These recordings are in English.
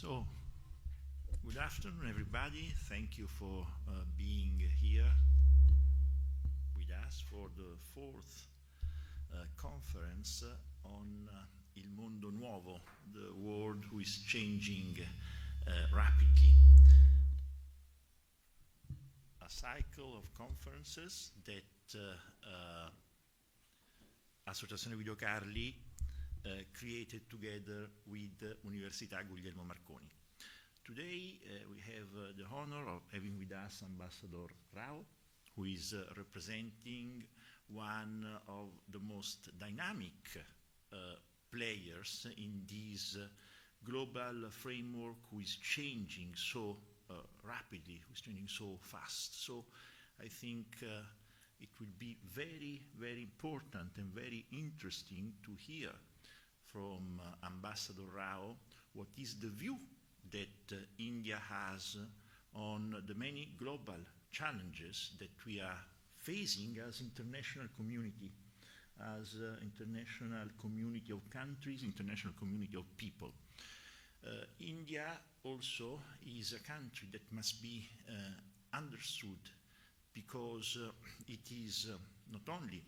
So, good afternoon, everybody. Thank you for being here with us for the fourth conference on Il Mondo Nuovo, the world who is changing rapidly. A cycle of conferences that Associazione Guido Carli created together with Università Guglielmo Marconi. Today we have the honor of having with us Ambassador Rao, who is representing one of the most dynamic players in this global framework who is changing so rapidly, who is changing so fast. So I think it will be very, very important and very interesting to hear from Ambassador Rao what is the view that India has on the many global challenges that we are facing as international community, as international community of countries, international community of people. India also is a country that must be understood because it is not only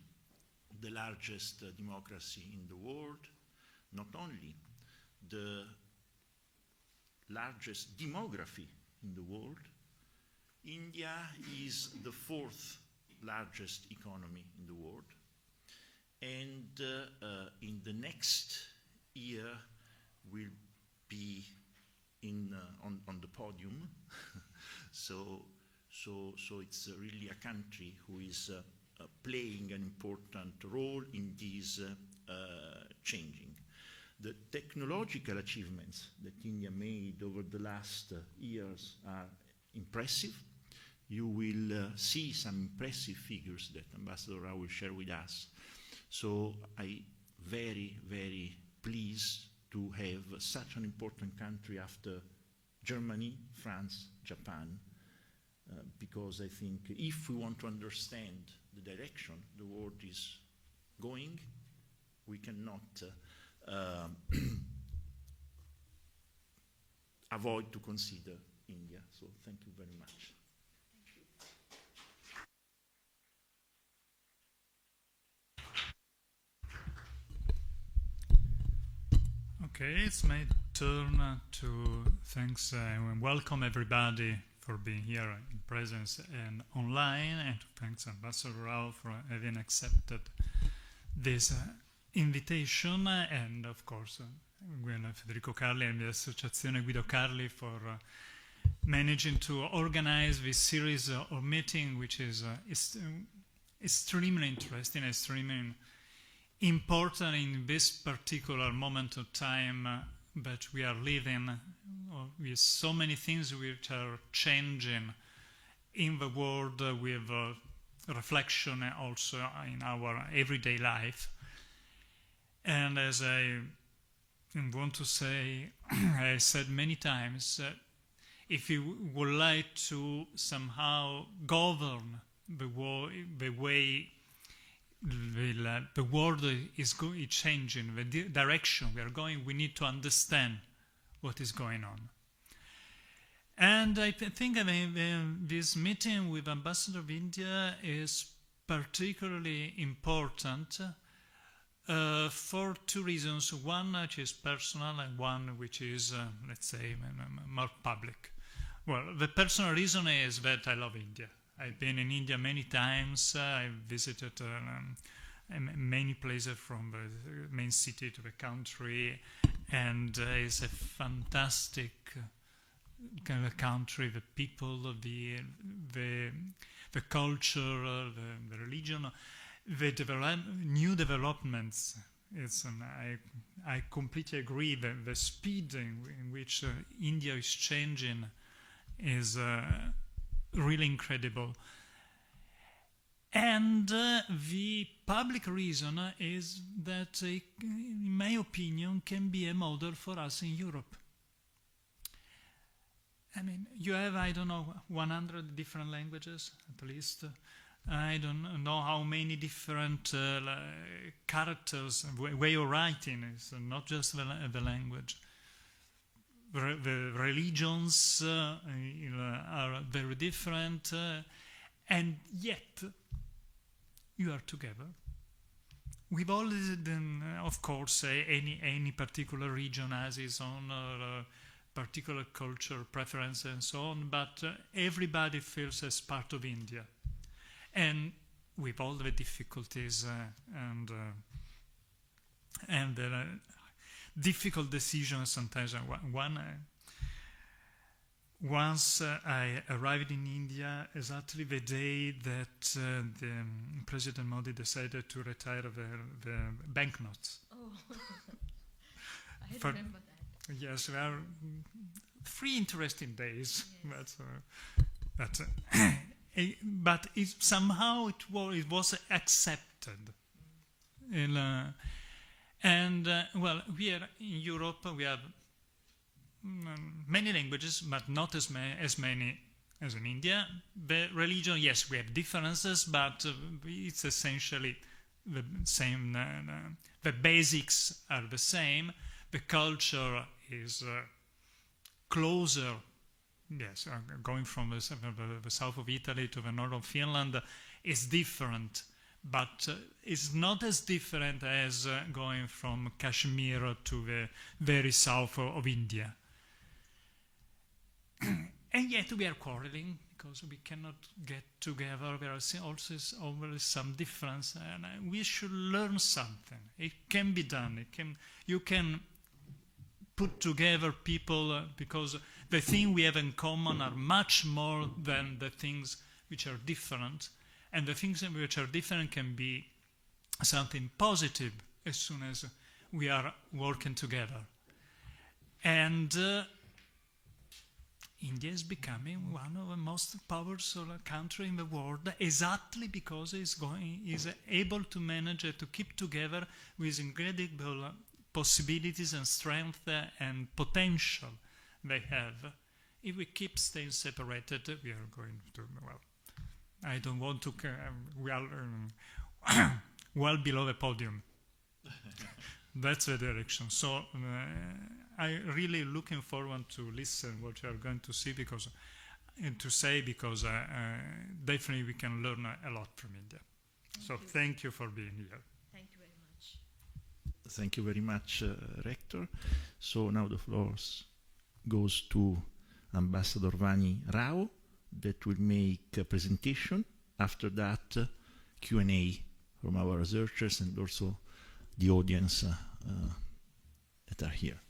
the largest democracy in the world, not only the largest demography in the world, India is the fourth largest economy in the world, and in the next year will be on the podium. so it's really a country who is playing an important role in this changing. The technological achievements that India made over the last years are impressive. You will see some impressive figures that Ambassador Rao will share with us. So I'm very, very pleased to have such an important country after Germany, France, Japan, because I think if we want to understand the direction the world is going, we cannot avoid to consider India. So thank you very much. Okay, it's my turn to thanks and welcome everybody for being here in presence and online, and to thanks Ambassador Rao for having accepted this invitation, and of course Federico Carli and the Associazione Guido Carli for managing to organize this series of meeting, which is extremely interesting, extremely important in this particular moment of time that we are living, with so many things which are changing in the world, with reflection also in our everyday life. And as I want to say, I said many times, if you would like to somehow govern the way the world is changing, the direction we are going, we need to understand what is going on. And I think this meeting with Ambassador of India is particularly important for two reasons. One which is personal and one which is, let's say, more public. Well, the personal reason is that I love India. I've been in India many times. I've visited many places from the main city to the country, and it's a fantastic kind of country. The people, the culture, the religion, the new developments. I completely agree that the speed in which India is changing is really incredible. And the public reason is that, in my opinion, can be a model for us in Europe. I mean, you have, 100 different languages, at least. I don't know how many different characters, way of writing is not just the language. the religions are very different, and yet you are together. With all of course, any particular region has its own particular culture, preference, and so on, but everybody feels as part of India. And with all the difficulties and the difficult decisions sometimes. Once I arrived in India, exactly the day that the President Modi decided to retire the banknotes. Oh, I remember that. Yes, there are 3 interesting days. Yes. But somehow it was accepted. Well, we are in Europe, we have many languages, but not as many as in India. The religion, yes, we have differences, but it's essentially the same. The basics are the same. The culture is closer. Yes, going from the south of Italy to the north of Finland is different, but it's not as different as going from Kashmir to the very south of India. And yet we are quarreling because we cannot get together. There are also always some difference, and we should learn something. It can be done. You can put together people because the things we have in common are much more than the things which are different. And the things which are different can be something positive as soon as we are working together. And India is becoming one of the most powerful countries in the world exactly because it's able to manage to keep together with incredible possibilities and strength and potential they have. If we keep staying separated, we are going to, well, I don't want to, we are well below the podium. That's the direction. So I'm really looking forward to listen what you are going to see because definitely we can learn a lot from India. Thank you for being here. Thank you very much. Thank you very much, Rector. So now the floor goes to Ambassador Vani Rao that will make a presentation. After that, Q&A from our researchers and also the audience that are here.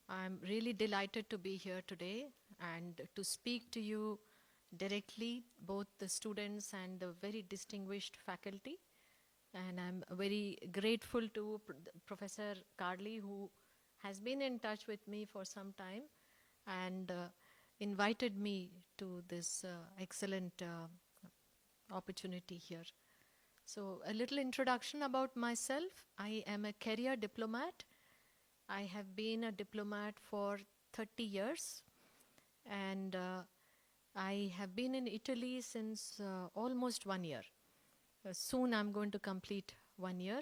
I'm really delighted to be here today and to speak to you directly, both the students and the very distinguished faculty. And I'm very grateful to Professor Carli, who has been in touch with me for some time and invited me to this excellent opportunity here. So a little introduction about myself. I am a career diplomat. I have been a diplomat for 30 years and I have been in Italy since almost 1 year. Soon I'm going to complete 1 year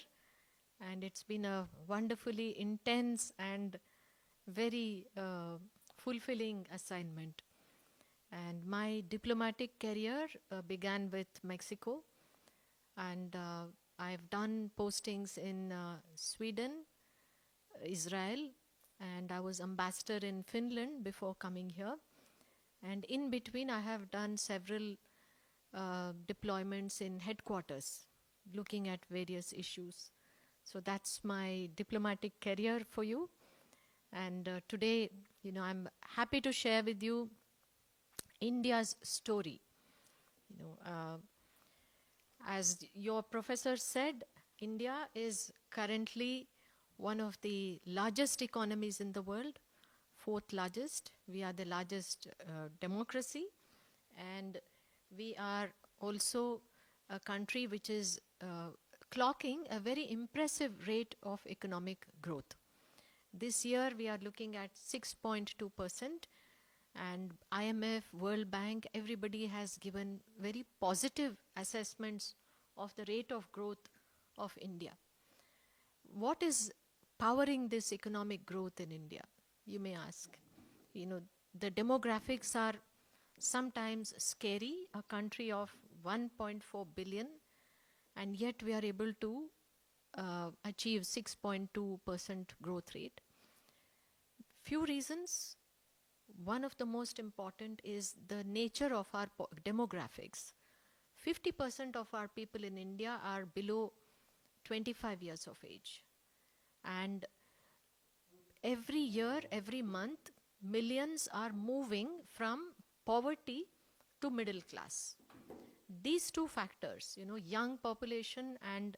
and it's been a wonderfully intense and very fulfilling assignment. And my diplomatic career began with Mexico and I've done postings in Sweden, Israel, and I was ambassador in Finland before coming here. And in between, I have done several deployments in headquarters, looking at various issues. So that's my diplomatic career for you. And today, I'm happy to share with you as your professor said, India is currently one of the largest economies in the world, fourth largest. We are the largest democracy, and we are also a country which is clocking a very impressive rate of economic growth. This year we are looking at 6.2%, and IMF, World Bank, everybody has given very positive assessments of the rate of growth of India. What is powering this economic growth in India, you may ask? The demographics are sometimes scary, a country of 1.4 billion, and yet we are able to achieve 6.2% growth rate. Few reasons. One of the most important is the nature of our demographics. 50% of our people in India are below 25 years of age. And every year, every month, millions are moving from poverty to middle class. These two factors, young population and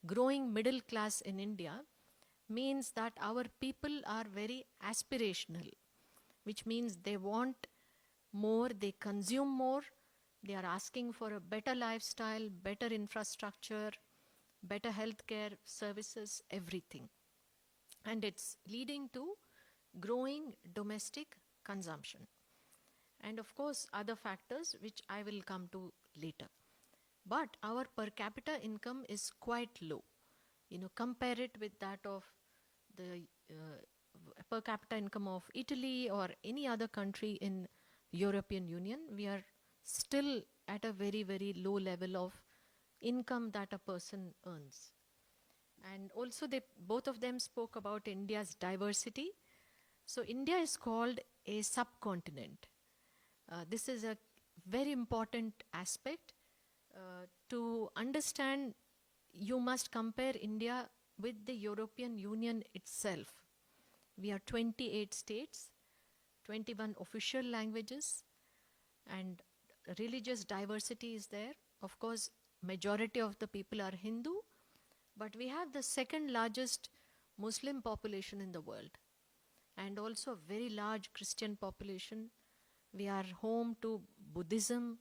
growing middle class in India, means that our people are very aspirational, which means they want more, they consume more, they are asking for a better lifestyle, better infrastructure, better healthcare services, everything. And it's leading to growing domestic consumption. And of course, other factors which I will come to later. But our per capita income is quite low. Compare it with that of the per capita income of Italy or any other country in European Union. We are still at a very, very low level of income that a person earns. And also both of them spoke about India's diversity. So India is called a subcontinent. This is a very important aspect. To understand, you must compare India with the European Union itself. We are 28 states, 21 official languages, and religious diversity is there. Of course, majority of the people are Hindu, but we have the second largest Muslim population in the world, and also a very large Christian population. We are home to Buddhism,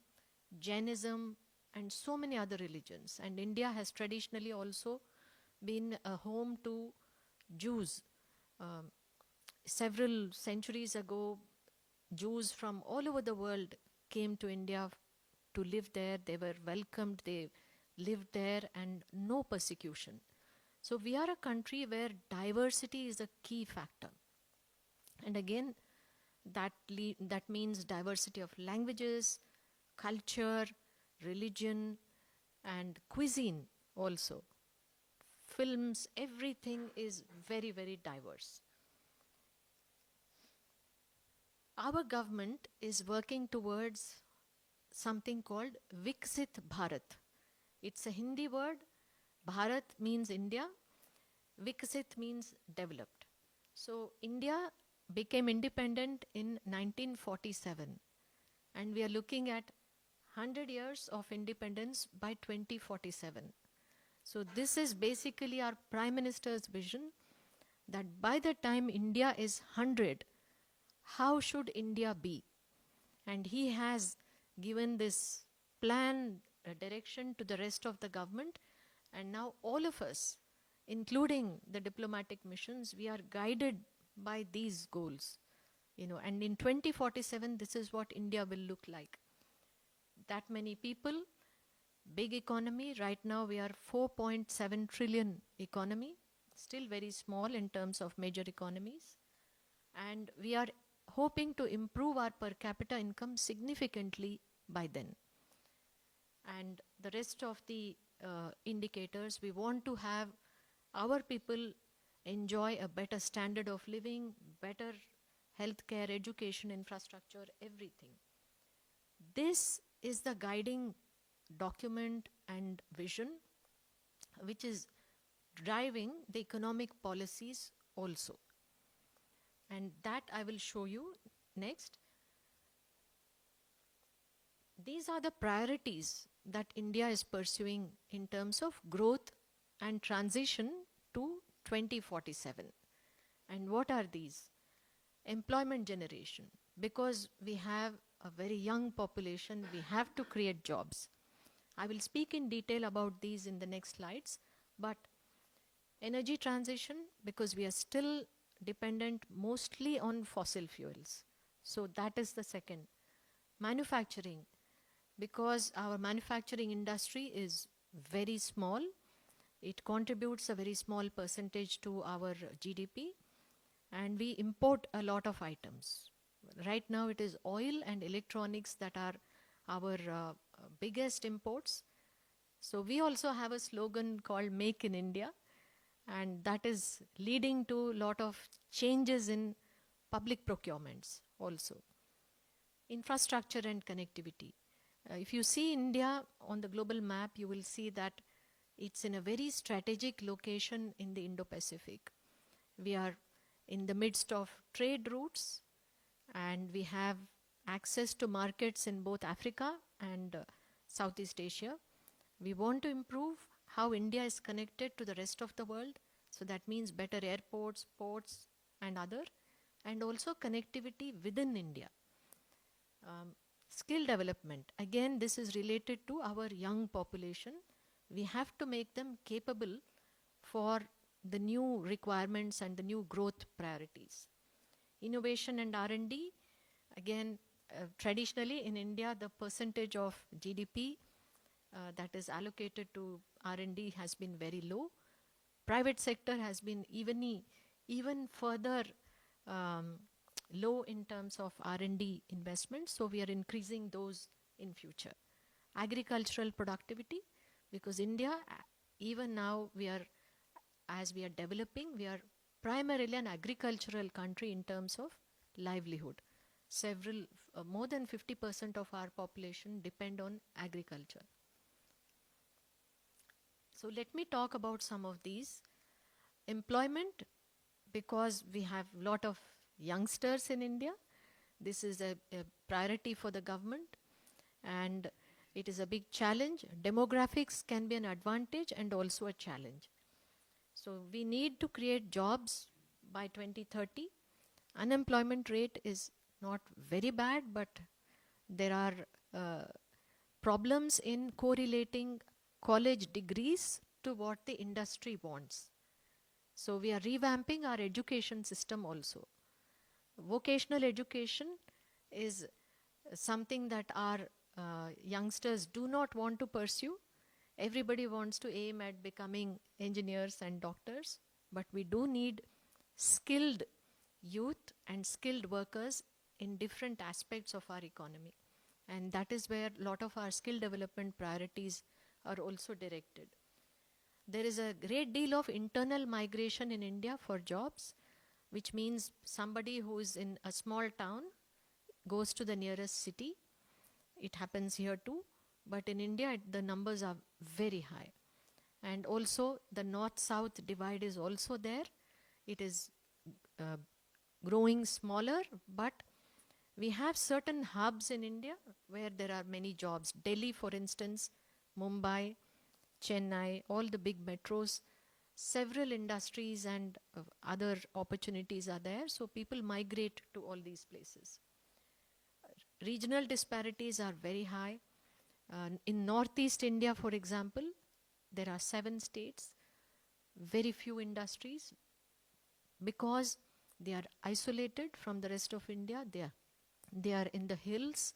Jainism, and so many other religions. And India has traditionally also been a home to Jews. Several centuries ago, Jews from all over the world came to India to live there. They were welcomed, they lived there, and no persecution. So we are a country where diversity is a key factor. And again, that means diversity of languages, culture, religion, and cuisine also. Films, everything is very, very diverse. Our government is working towards something called Viksit Bharat. It's a Hindi word. Bharat means India. Viksit means developed. So India became independent in 1947. And we are looking at 100 years of independence by 2047. So this is basically our Prime Minister's vision, that by the time India is 100, how should India be? And he has given this plan, direction to the rest of the government. And now all of us, including the diplomatic missions, we are guided by these goals. And in 2047, this is what India will look like. That many people, big economy. Right now we are 4.7 trillion economy, still very small in terms of major economies. And we are hoping to improve our per capita income significantly by then. And the rest of the indicators, we want to have our people enjoy a better standard of living, better healthcare, education, infrastructure, everything. This is the guiding document and vision which is driving the economic policies also. And that I will show you next. These are the priorities that India is pursuing in terms of growth and transition to 2047. And what are these? Employment generation. Because we have a very young population, we have to create jobs. I will speak in detail about these in the next slides, but energy transition, because we are still dependent mostly on fossil fuels. So that is the second. Manufacturing, because our manufacturing industry is very small. It contributes a very small percentage to our GDP, and we import a lot of items. Right now it is oil and electronics that are our biggest imports. So we also have a slogan called Make in India, and that is leading to a lot of changes in public procurements also. Infrastructure and connectivity. If you see India on the global map, you will see that it's in a very strategic location in the Indo-Pacific. We are in the midst of trade routes, and we have access to markets in both Africa and Southeast Asia. We want to improve how India is connected to the rest of the world. So that means better airports, ports, and other, and also connectivity within India. Skill development. Again, this is related to our young population. We have to make them capable for the new requirements and the new growth priorities. Innovation and R&D. Again, traditionally in India, the percentage of GDP that is allocated to R&D has been very low. Private sector has been even further low in terms of R&D investments, so we are increasing those in future. Agricultural productivity, because India, even now as we are developing, we are primarily an agricultural country in terms of livelihood. More than 50% of our population depend on agriculture. So let me talk about some of these. Employment, because we have a lot of youngsters in India. This is a priority for the government, and it is a big challenge. Demographics can be an advantage and also a challenge. So we need to create jobs by 2030. Unemployment rate is not very bad, but there are problems in correlating college degrees to what the industry wants. So we are revamping our education system also. Vocational education is something that our youngsters do not want to pursue. Everybody wants to aim at becoming engineers and doctors, but we do need skilled youth and skilled workers in different aspects of our economy. And that is where a lot of our skill development priorities are also directed. There is a great deal of internal migration in India for jobs, which means somebody who is in a small town goes to the nearest city. It happens here too, but in India the numbers are very high. And also the north-south divide is also there. It is growing smaller, but we have certain hubs in India where there are many jobs. Delhi, for instance, Mumbai, Chennai, all the big metros, several industries and other opportunities are there, so people migrate to all these places. Regional disparities are very high. In Northeast India, for example, there are 7 states, very few industries, because they are isolated from the rest of India. They are in the hills,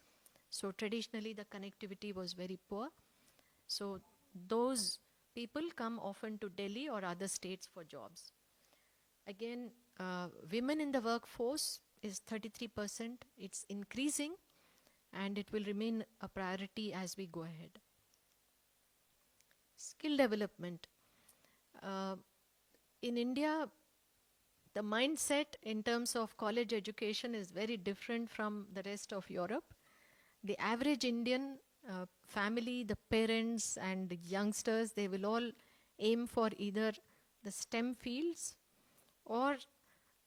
so traditionally the connectivity was very poor. So those people come often to Delhi or other states for jobs. Again, women in the workforce is 33%. It's increasing, and it will remain a priority as we go ahead. Skill development. In India, the mindset in terms of college education is very different from the rest of Europe. The average Indian family, the parents and the youngsters, they will all aim for either the STEM fields or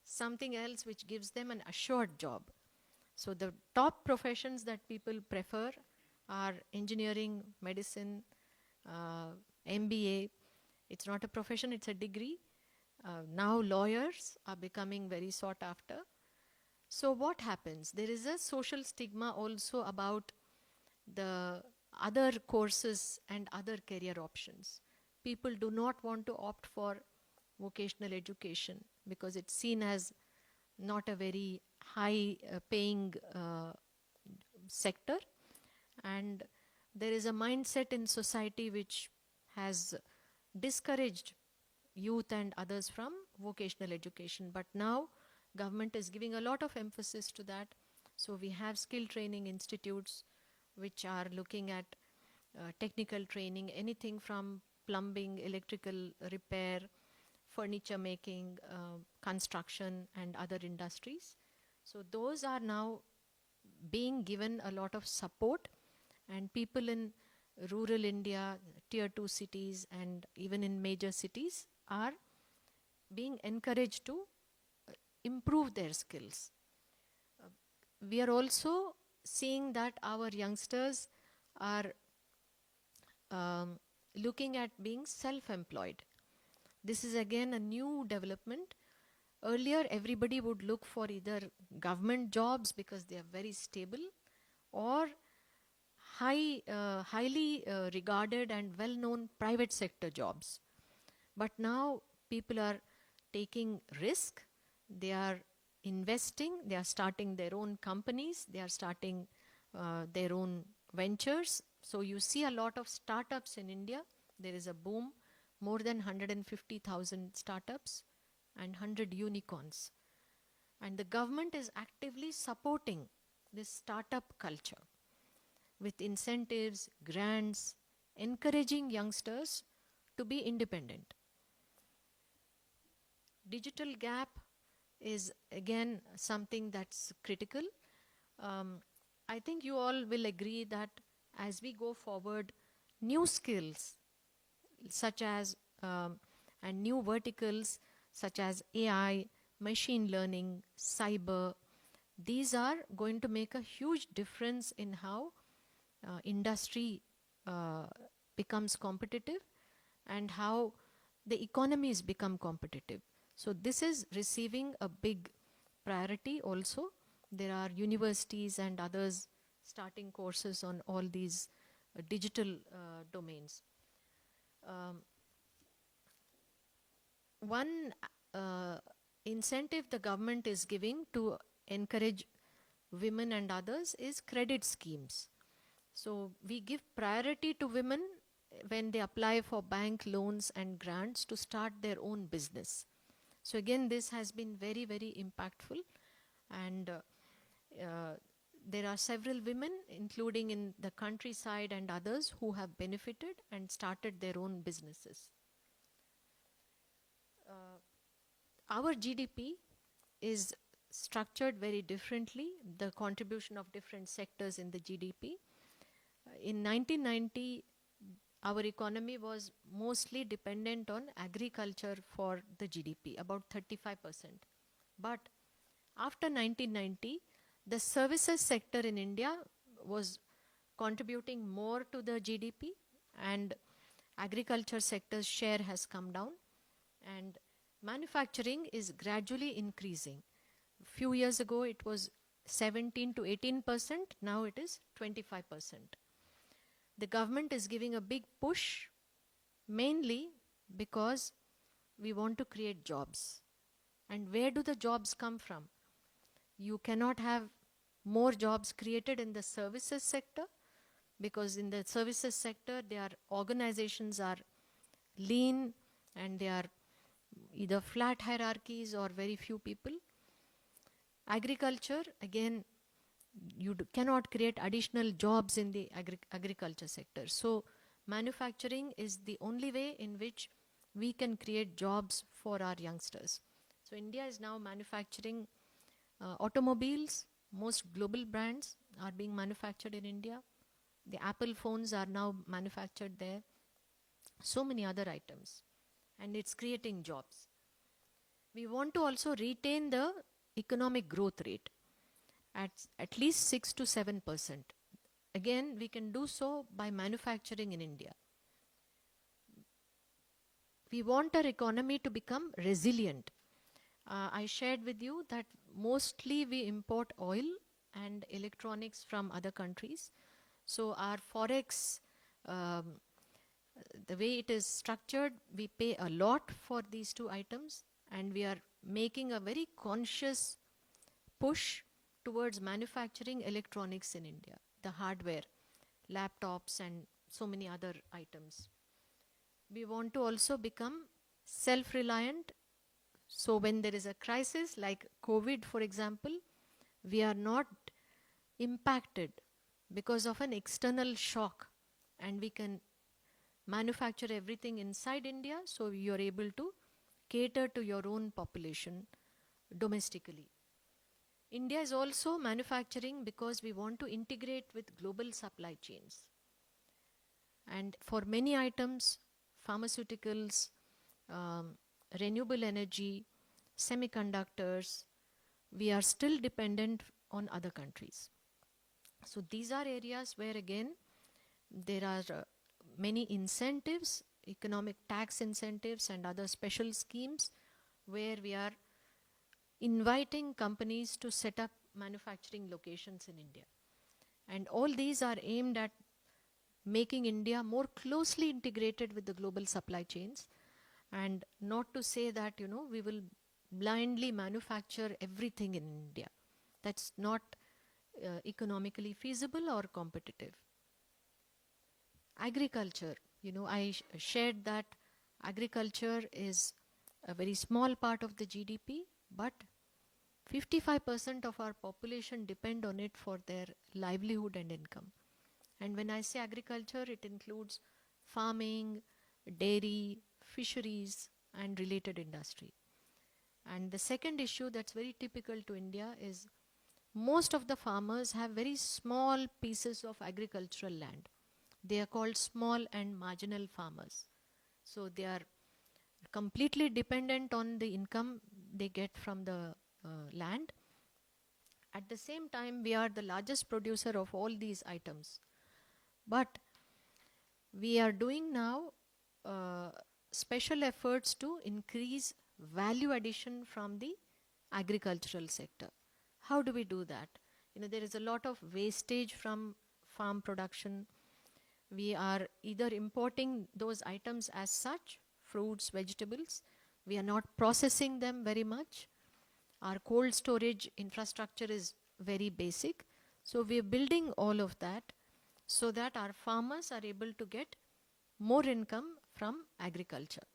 something else which gives them an assured job. So the top professions that people prefer are engineering, medicine, MBA. It's not a profession, it's a degree. Now lawyers are becoming very sought after. So what happens? There is a social stigma also about the other courses and other career options. People do not want to opt for vocational education because it's seen as not a very high paying sector, and there is a mindset in society which has discouraged youth and others from vocational education. But now government is giving a lot of emphasis to that. So we have skill training institutes which are looking at technical training, anything from plumbing, electrical repair, furniture making, construction, and other industries. So those are now being given a lot of support, and people in rural India, tier 2 cities, and even in major cities are being encouraged to improve their skills. We are also seeing that our youngsters are looking at being self-employed. This is again a new development. Earlier, everybody would look for either government jobs because they are very stable, or highly regarded and well-known private sector jobs. But now people are taking risk, they are investing, they are starting their own companies, they are starting their own ventures. So you see a lot of startups in India. There is a boom, more than 150,000 startups and 100 unicorns. And the government is actively supporting this startup culture with incentives, grants, encouraging youngsters to be independent. Digital gap is again something that's critical. I think you all will agree that as we go forward, new skills such as and new verticals such as AI, machine learning, cyber, these are going to make a huge difference in how industry becomes competitive and how the economies become competitive. So this is receiving a big priority also. There are universities and others starting courses on all these digital domains. One incentive the government is giving to encourage women and others is credit schemes. So we give priority to women when they apply for bank loans and grants to start their own business. So again, this has been very, very impactful, and there are several women, including in the countryside and others, who have benefited and started their own businesses. Our GDP is structured very differently, the contribution of different sectors in the GDP. In 1990, our economy was mostly dependent on agriculture for the GDP, about 35%. But after 1990, the services sector in India was contributing more to the GDP, and agriculture sector's share has come down, and manufacturing is gradually increasing. A few years ago, it was 17 to 18%, now it is 25%. The government is giving a big push, mainly because we want to create jobs. And where do the jobs come from? You cannot have more jobs created in the services sector, because in the services sector, their organizations are lean and they are either flat hierarchies or very few people. Agriculture, again, you cannot create additional jobs in the agriculture sector. So manufacturing is the only way in which we can create jobs for our youngsters. So India is now manufacturing automobiles. Most global brands are being manufactured in India. The Apple phones are now manufactured there. So many other items. And it's creating jobs. We want to also retain the economic growth rate at least 6 to 7%. again, we can do so by manufacturing in India. We want our economy to become resilient. I shared with you that mostly we import oil and electronics from other countries. So our forex, the way it is structured, we pay a lot for these two items, and we are making a very conscious push towards manufacturing electronics in India, the hardware, laptops and so many other items. We want to also become self-reliant. So when there is a crisis like COVID, for example, we are not impacted because of an external shock, and we can manufacture everything inside India, so you are able to cater to your own population domestically. India is also manufacturing because we want to integrate with global supply chains. And for many items, pharmaceuticals, renewable energy, semiconductors, we are still dependent on other countries. So these are areas where again there are many incentives, economic tax incentives and other special schemes where we are inviting companies to set up manufacturing locations in India. And all these are aimed at making India more closely integrated with the global supply chains, and not to say that, we will blindly manufacture everything in India. That's not economically feasible or competitive. Agriculture, I shared that agriculture is a very small part of the GDP, but 55% of our population depend on it for their livelihood and income. And when I say agriculture, it includes farming, dairy, fisheries, and related industry. And the second issue that's very typical to India is most of the farmers have very small pieces of agricultural land. They are called small and marginal farmers. So they are completely dependent on the income they get from the land. At the same time, we are the largest producer of all these items. But we are doing now special efforts to increase value addition from the agricultural sector. How do we do that? There is a lot of wastage from farm production. We are either importing those items as such, fruits, vegetables. We are not processing them very much. Our cold storage infrastructure is very basic. So we are building all of that so that our farmers are able to get more income from agriculture.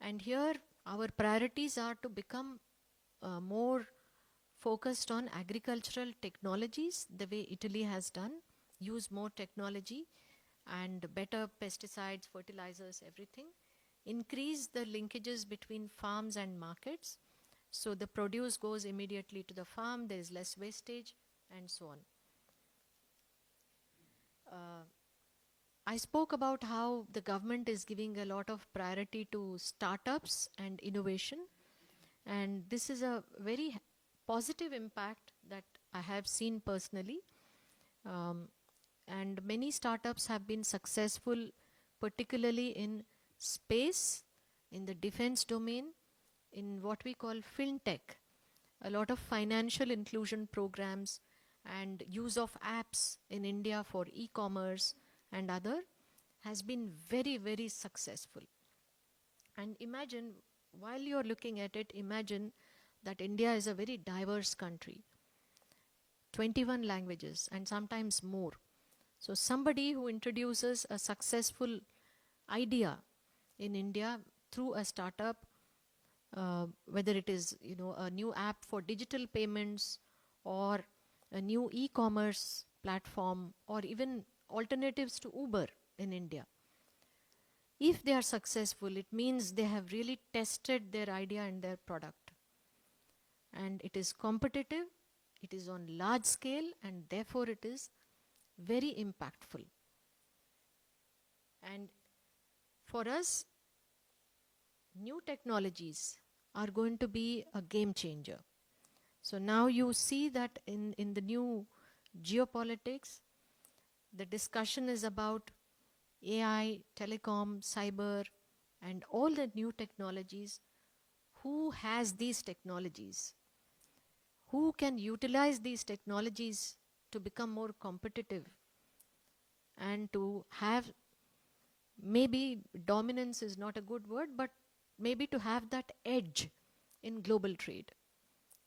And here our priorities are to become more focused on agricultural technologies, the way Italy has done, use more technology and better pesticides, fertilizers, everything. Increase the linkages between farms and markets, so the produce goes immediately to the farm, there is less wastage, and so on. I spoke about how the government is giving a lot of priority to startups and innovation, and this is a very positive impact that I have seen personally. And many startups have been successful, particularly in space, in the defense domain, in what we call fintech. A lot of financial inclusion programs and use of apps in India for e-commerce and other has been very, very successful. And imagine, while you're looking at it, imagine that India is a very diverse country. 21 languages and sometimes more. So somebody who introduces a successful idea in India through a startup, whether it is a new app for digital payments or a new e-commerce platform or even alternatives to Uber in India. If they are successful, it means they have really tested their idea and their product. And it is competitive, it is on large scale, and therefore it is very impactful. And for us, new technologies are going to be a game changer. So now you see that in the new geopolitics, the discussion is about AI, telecom, cyber, and all the new technologies. Who has these technologies? Who can utilize these technologies to become more competitive and to have, maybe dominance is not a good word, but maybe to have that edge in global trade.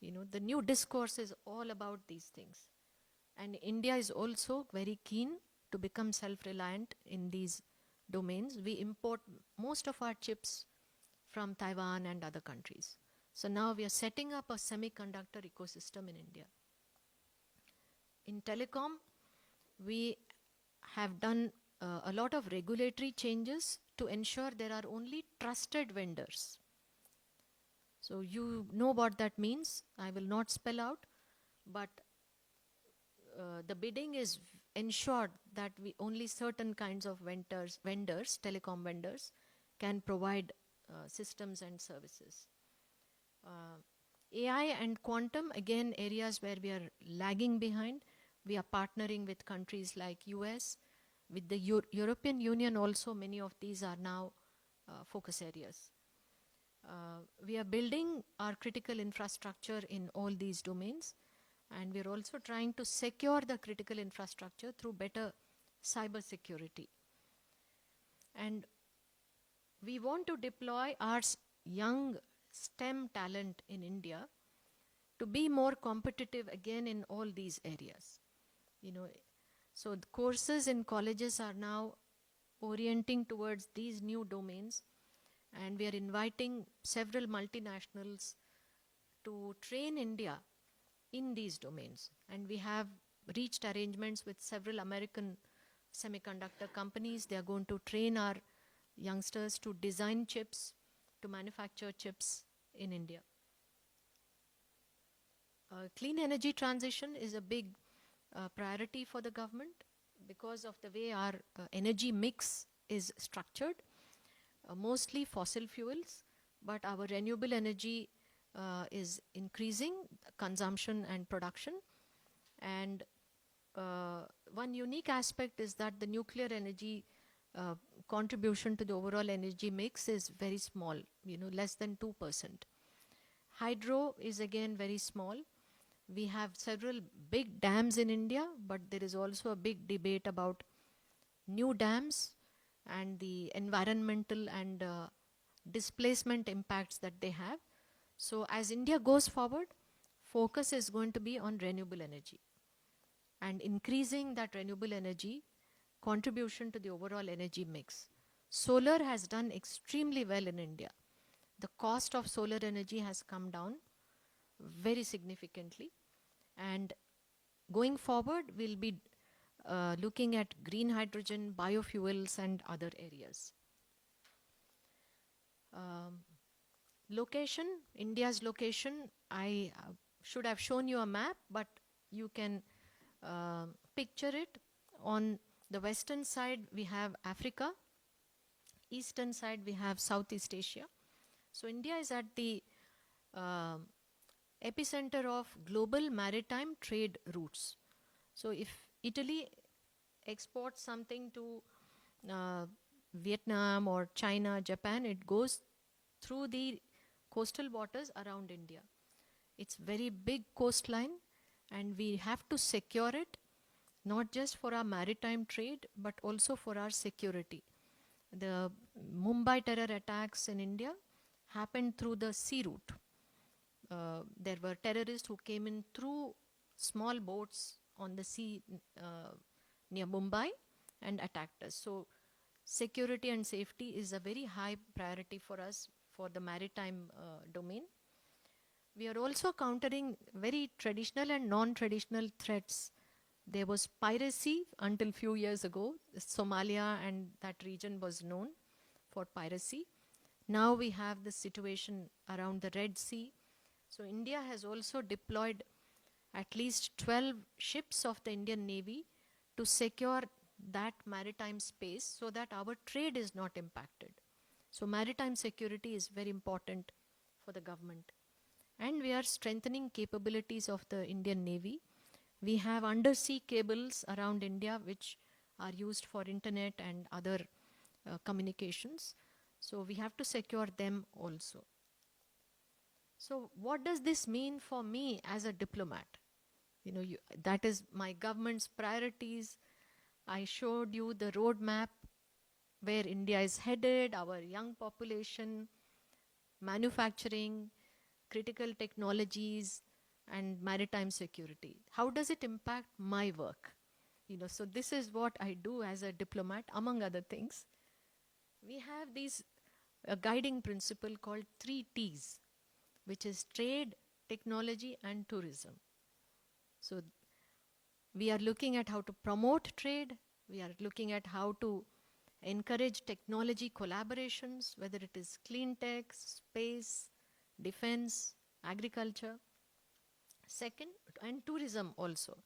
You know, the new discourse is all about these things. And India is also very keen to become self-reliant in these domains. We import most of our chips from Taiwan and other countries. So now we are setting up a semiconductor ecosystem in India. In telecom, we have done a lot of regulatory changes to ensure there are only trusted vendors. So you know what that means. I will not spell out, but the bidding is ensured that only certain kinds of vendors, telecom vendors, can provide systems and services. AI and quantum, again, areas where we are lagging behind. We are partnering with countries like US, with the European Union also. Many of these are now focus areas. We are building our critical infrastructure in all these domains, and we are also trying to secure the critical infrastructure through better cyber security. And we want to deploy our young STEM talent in India to be more competitive again in all these areas. You know, so the courses in colleges are now orienting towards these new domains, and we are inviting several multinationals to train India in these domains. And we have reached arrangements with several American semiconductor companies. They are going to train our youngsters to design chips, to manufacture chips in India. Clean energy transition is a big priority for the government because of the way our energy mix is structured. Mostly fossil fuels, but our renewable energy is increasing consumption and production. And one unique aspect is that the nuclear energy contribution to the overall energy mix is very small, you know, less than 2%. Hydro is again very small. We have several big dams in India, but there is also a big debate about new dams and the environmental and displacement impacts that they have. So as India goes forward, focus is going to be on renewable energy and increasing that renewable energy contribution to the overall energy mix. Solar has done extremely well in India. The cost of solar energy has come down very significantly, and going forward we'll be looking at green hydrogen, biofuels, and other areas. Location, India's location, I should have shown you a map, but you can picture it. On the western side we have Africa, eastern side we have Southeast Asia. So India is at the epicenter of global maritime trade routes. So if Italy exports something to Vietnam or China, Japan, it goes through the coastal waters around India. It's very big coastline, and we have to secure it, not just for our maritime trade, but also for our security. The Mumbai terror attacks in India happened through the sea route. There were terrorists who came in through small boats on the sea near Mumbai and attacked us. So security and safety is a very high priority for us for the maritime domain. We are also countering very traditional and non-traditional threats. There was piracy until few years ago. Somalia and that region was known for piracy. Now we have the situation around the Red Sea. So India has also deployed at least 12 ships of the Indian Navy to secure that maritime space so that our trade is not impacted. So maritime security is very important for the government. And we are strengthening capabilities of the Indian Navy. We have undersea cables around India which are used for internet and other communications. So we have to secure them also. So what does this mean for me as a diplomat? That is my government's priorities. I showed you the roadmap where India is headed, our young population, manufacturing, critical technologies, and maritime security. How does it impact my work? So this is what I do as a diplomat, among other things. We have a guiding principle called 3 T's, which is trade, technology, and tourism. So we are looking at how to promote trade. We are looking at how to encourage technology collaborations, whether it is clean tech, space, defense, agriculture. Second, and tourism also.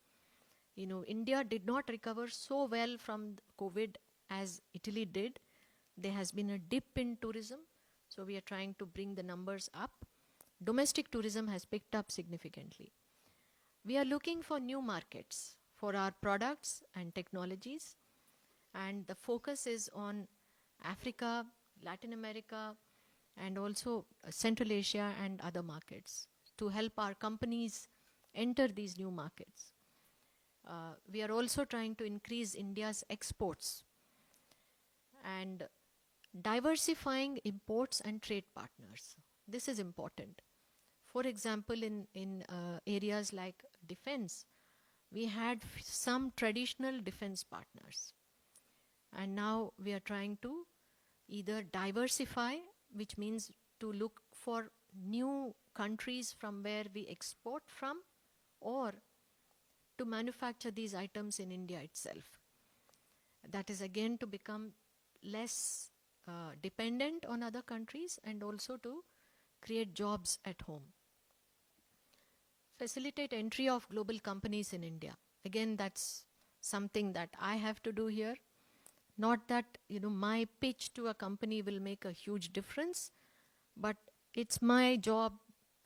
India did not recover so well from COVID as Italy did. There has been a dip in tourism, so we are trying to bring the numbers up. Domestic tourism has picked up significantly. We are looking for new markets for our products and technologies, and the focus is on Africa, Latin America, and also Central Asia and other markets to help our companies enter these new markets. We are also trying to increase India's exports and diversifying imports and trade partners. This is important. For example, in areas like defense, we had some traditional defense partners. And now we are trying to either diversify, which means to look for new countries from where we export from, or to manufacture these items in India itself. That is again to become less dependent on other countries and also to create jobs at home. Facilitate entry of global companies in India. Again, that's something that I have to do here. Not that my pitch to a company will make a huge difference, but it's my job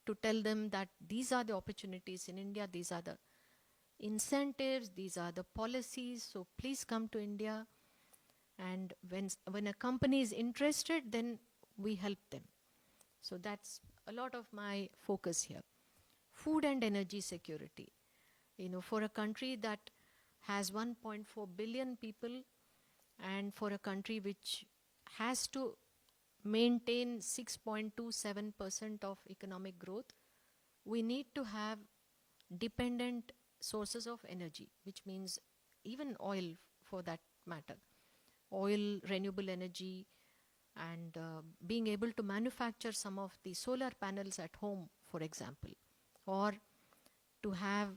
to tell them that these are the opportunities in India, these are the incentives, these are the policies, so please come to India. And when a company is interested, then we help them. So that's a lot of my focus here. Food and energy security. For a country that has 1.4 billion people, and for a country which has to maintain 6.27% of economic growth, we need to have dependent sources of energy, which means even oil for that matter. Oil, renewable energy, and being able to manufacture some of the solar panels at home, for example, or to have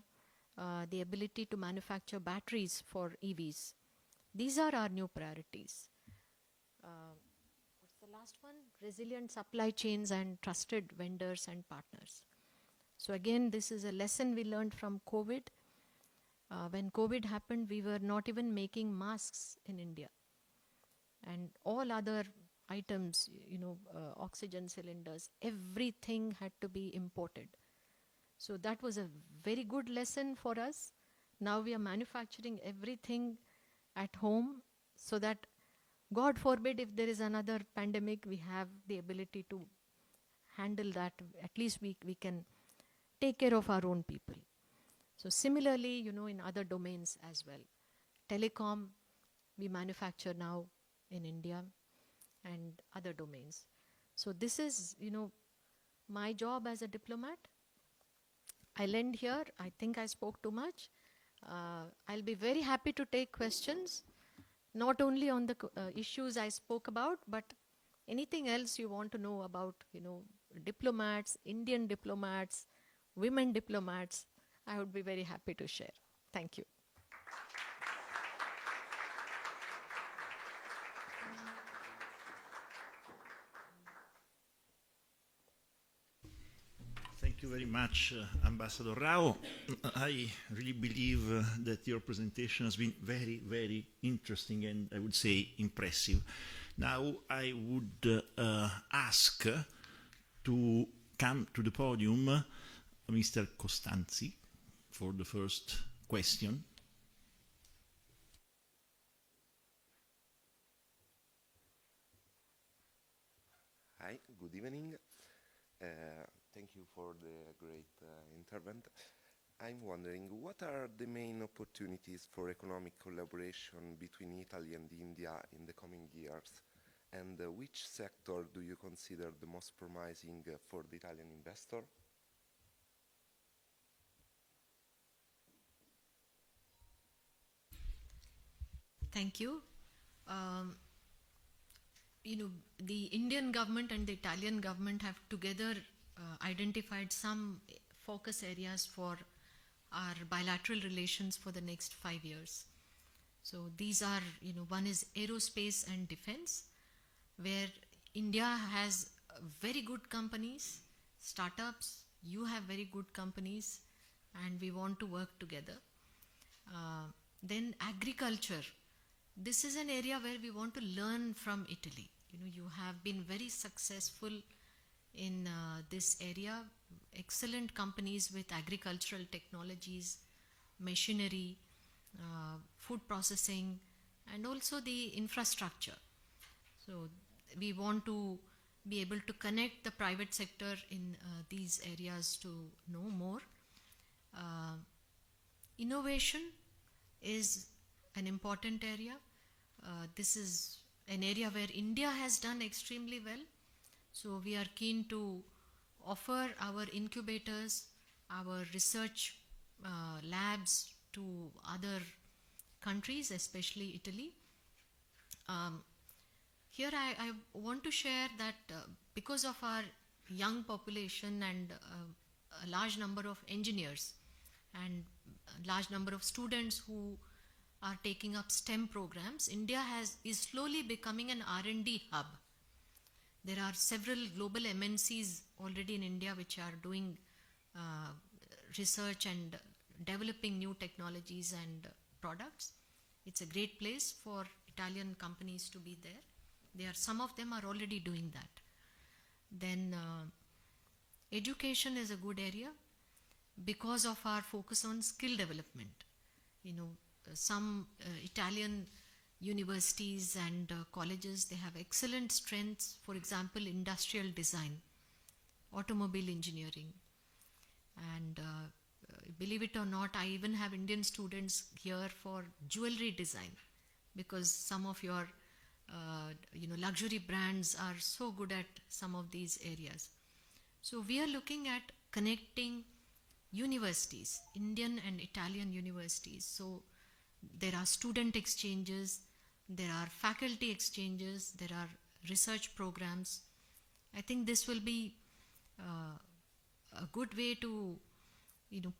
the ability to manufacture batteries for EVs. These are our new priorities. What's the last one? Resilient supply chains and trusted vendors and partners. So again, this is a lesson we learned from COVID. When COVID happened, we were not even making masks in India. And all other items, oxygen cylinders, everything had to be imported. So that was a very good lesson for us. Now we are manufacturing everything at home so that, God forbid, if there is another pandemic, we have the ability to handle that. At least we can take care of our own people. So similarly, in other domains as well. Telecom, we manufacture now in India, and other domains. So this is, my job as a diplomat. I'll end here. I think I spoke too much. I'll be very happy to take questions, not only on the issues I spoke about, but anything else you want to know about, diplomats, Indian diplomats, women diplomats. I would be very happy to share. Thank you. Thank you very much, Ambassador Rao. I really believe that your presentation has been very, very interesting and I would say impressive. Now I would ask to come to the podium Mr. Costanzi for the first question. Hi, good evening. Thank you for the great intervent. I'm wondering, what are the main opportunities for economic collaboration between Italy and India in the coming years? And which sector do you consider the most promising for the Italian investor? Thank you. The Indian government and the Italian government have together identified some focus areas for our bilateral relations for the next 5 years. So these are, one is aerospace and defense, where India has very good companies, startups, you have very good companies, and we want to work together. Then agriculture. This is an area where we want to learn from Italy. You have been very successful in this area, excellent companies with agricultural technologies, machinery, food processing, and also the infrastructure. So we want to be able to connect the private sector in these areas to know more. Innovation is an important area. This is an area where India has done extremely well. So we are keen to offer our incubators, our research labs to other countries, especially Italy. Here I want to share that because of our young population and a large number of engineers and a large number of students who are taking up STEM programs, India is slowly becoming an R&D hub. There are several global MNCs already in India which are doing research and developing new technologies and products. It's a great place for Italian companies to be there. Some of them are already doing that. Then education is a good area because of our focus on skill development. Some Italian universities and colleges, they have excellent strengths, for example, industrial design, automobile engineering. And believe it or not, I even have Indian students here for jewelry design, because some of your luxury brands are so good at some of these areas. So we are looking at connecting universities, Indian and Italian universities. So there are student exchanges, there are faculty exchanges, there are research programs. I think this will be a good way to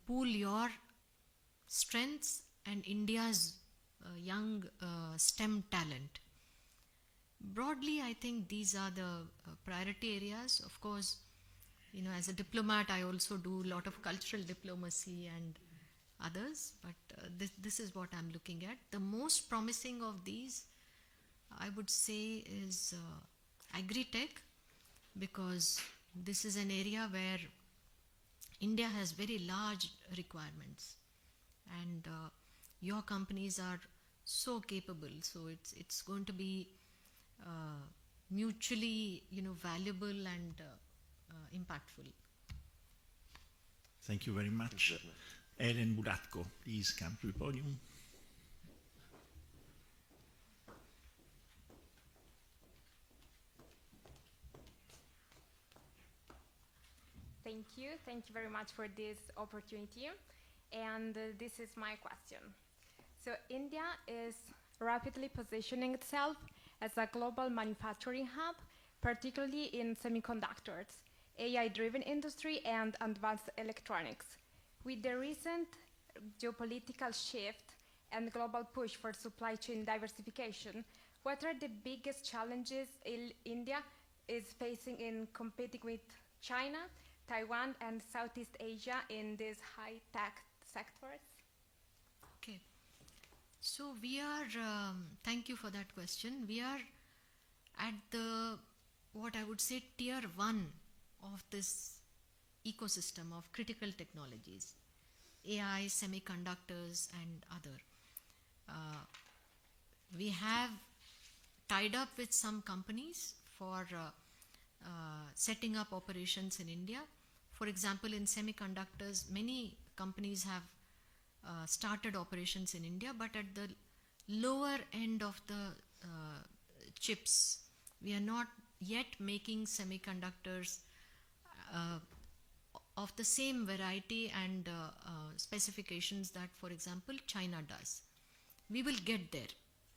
pool your strengths and India's young STEM talent. Broadly, I think these are the priority areas. Of course, as a diplomat, I also do a lot of cultural diplomacy and others, but this is what I'm looking at. The most promising of these, I would say, is agri-tech, because this is an area where India has very large requirements, and your companies are so capable. So it's going to be mutually, valuable and impactful. Thank you very much. Ellen Buratko, please come to the podium. Thank you. Thank you very much for this opportunity. And this is my question. So India is rapidly positioning itself as a global manufacturing hub, particularly in semiconductors, AI-driven industry, and advanced electronics. With the recent geopolitical shift and global push for supply chain diversification, what are the biggest challenges India is facing in competing with China, Taiwan, and Southeast Asia in these high-tech sectors? Okay. So we are, thank you for that question. We are at the, what I would say, tier 1 of this ecosystem of critical technologies, AI, semiconductors, and other. We have tied up with some companies for setting up operations in India. For example, in semiconductors, many companies have started operations in India, but at the lower end of the chips. We are not yet making semiconductors of the same variety and specifications that, for example, China does. We will get there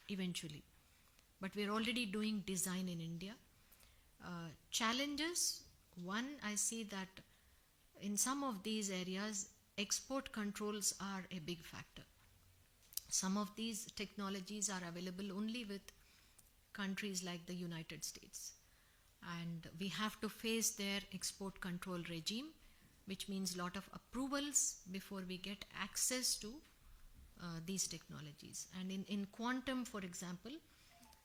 eventually, but we are already doing design in India. Challenges, one, I see that in some of these areas, export controls are a big factor. Some of these technologies are available only with countries like the United States. And we have to face their export control regime, which means a lot of approvals before we get access to these technologies. And in quantum, for example,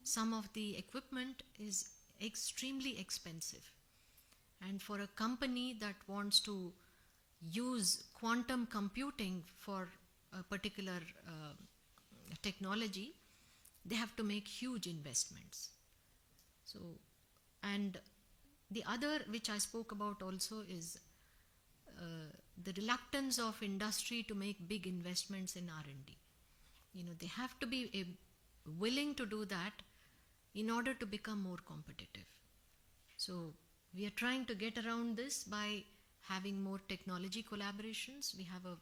some of the equipment is extremely expensive. And for a company that wants to use quantum computing for a particular technology, they have to make huge investments. So, and the other which I spoke about also is the reluctance of industry to make big investments in R&D. They have to be willing to do that in order to become more competitive. So we are trying to get around this by having more technology collaborations. We have a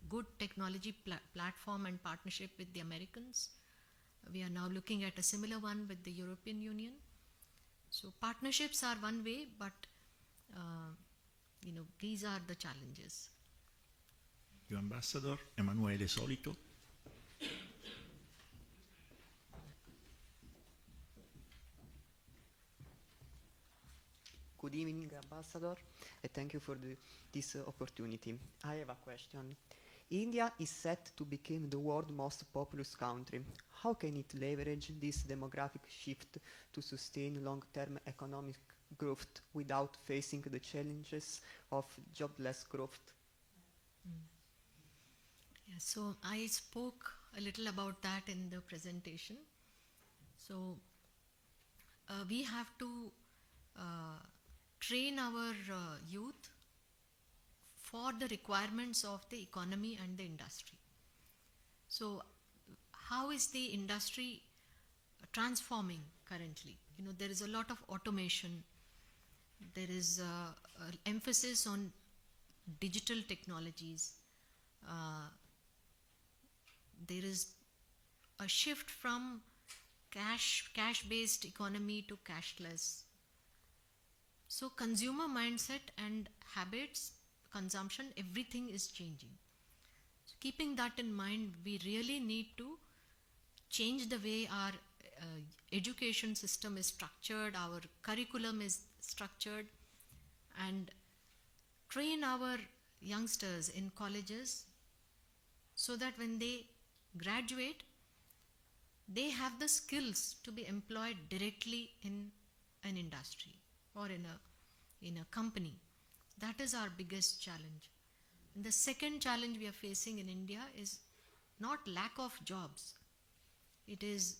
good technology platform and partnership with the Americans. We are now looking at a similar one with the European Union. So partnerships are one way, but these are the challenges. Your Ambassador, Emanuele Solito. Good evening, Ambassador, and thank you for this opportunity. I have a question. India is set to become the world's most populous country. How can it leverage this demographic shift to sustain long-term economic growth without facing the challenges of jobless growth? Yeah, so I spoke a little about that in the presentation. So we have to train our youth for the requirements of the economy and the industry. So how is the industry transforming currently? There is a lot of automation. There is an emphasis on digital technologies. There is a shift from cash-based economy to cashless. So consumer mindset and habits, consumption, everything is changing. So keeping that in mind, we really need to change the way our education system is structured, our curriculum is structured, and train our youngsters in colleges so that when they graduate, they have the skills to be employed directly in an industry or in a company. That is our biggest challenge. And the second challenge we are facing in India is not lack of jobs. It is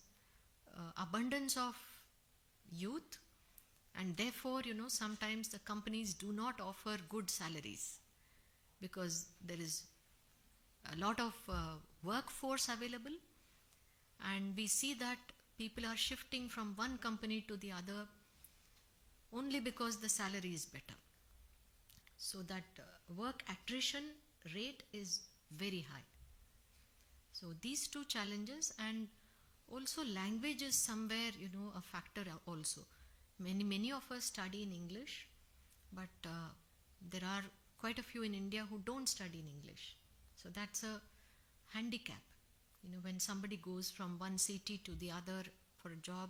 abundance of youth, and therefore, sometimes the companies do not offer good salaries because there is a lot of workforce available, and we see that people are shifting from one company to the other only because the salary is better. So that work attrition rate is very high. So these two challenges, and also language is somewhere, a factor also. Many of us study in English, but there are quite a few in India who don't study in English. So that's a handicap. When somebody goes from one city to the other for a job,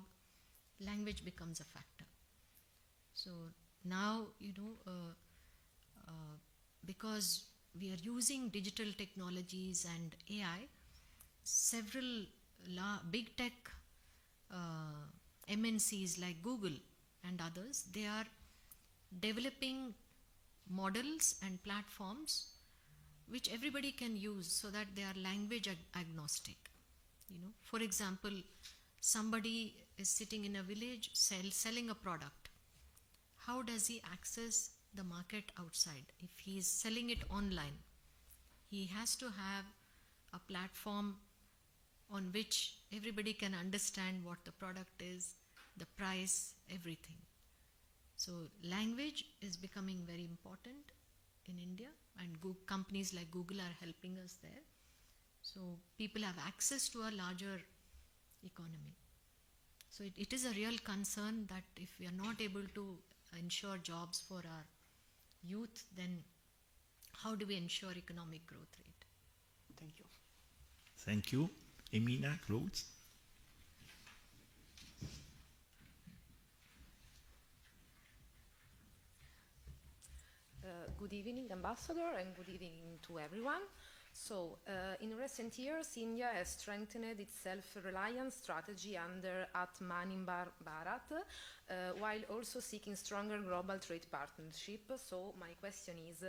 language becomes a factor. So now, because we are using digital technologies and AI, several big tech MNCs like Google and others, they are developing models and platforms which everybody can use so that they are language agnostic. For example, somebody is sitting in a village selling a product. How does he access the market outside? If he is selling it online, he has to have a platform on which everybody can understand what the product is, the price, everything. So language is becoming very important in India, and companies like Google are helping us there. So people have access to a larger economy. So it is a real concern that if we are not able to ensure jobs for our youth, then how do we ensure economic growth rate? Thank you. Thank you. Emina, Claude. Good evening, Ambassador, and good evening to everyone. So, in recent years, India has strengthened its self-reliance strategy under Atmanirbhar Bharat, while also seeking stronger global trade partnership. So, my question is,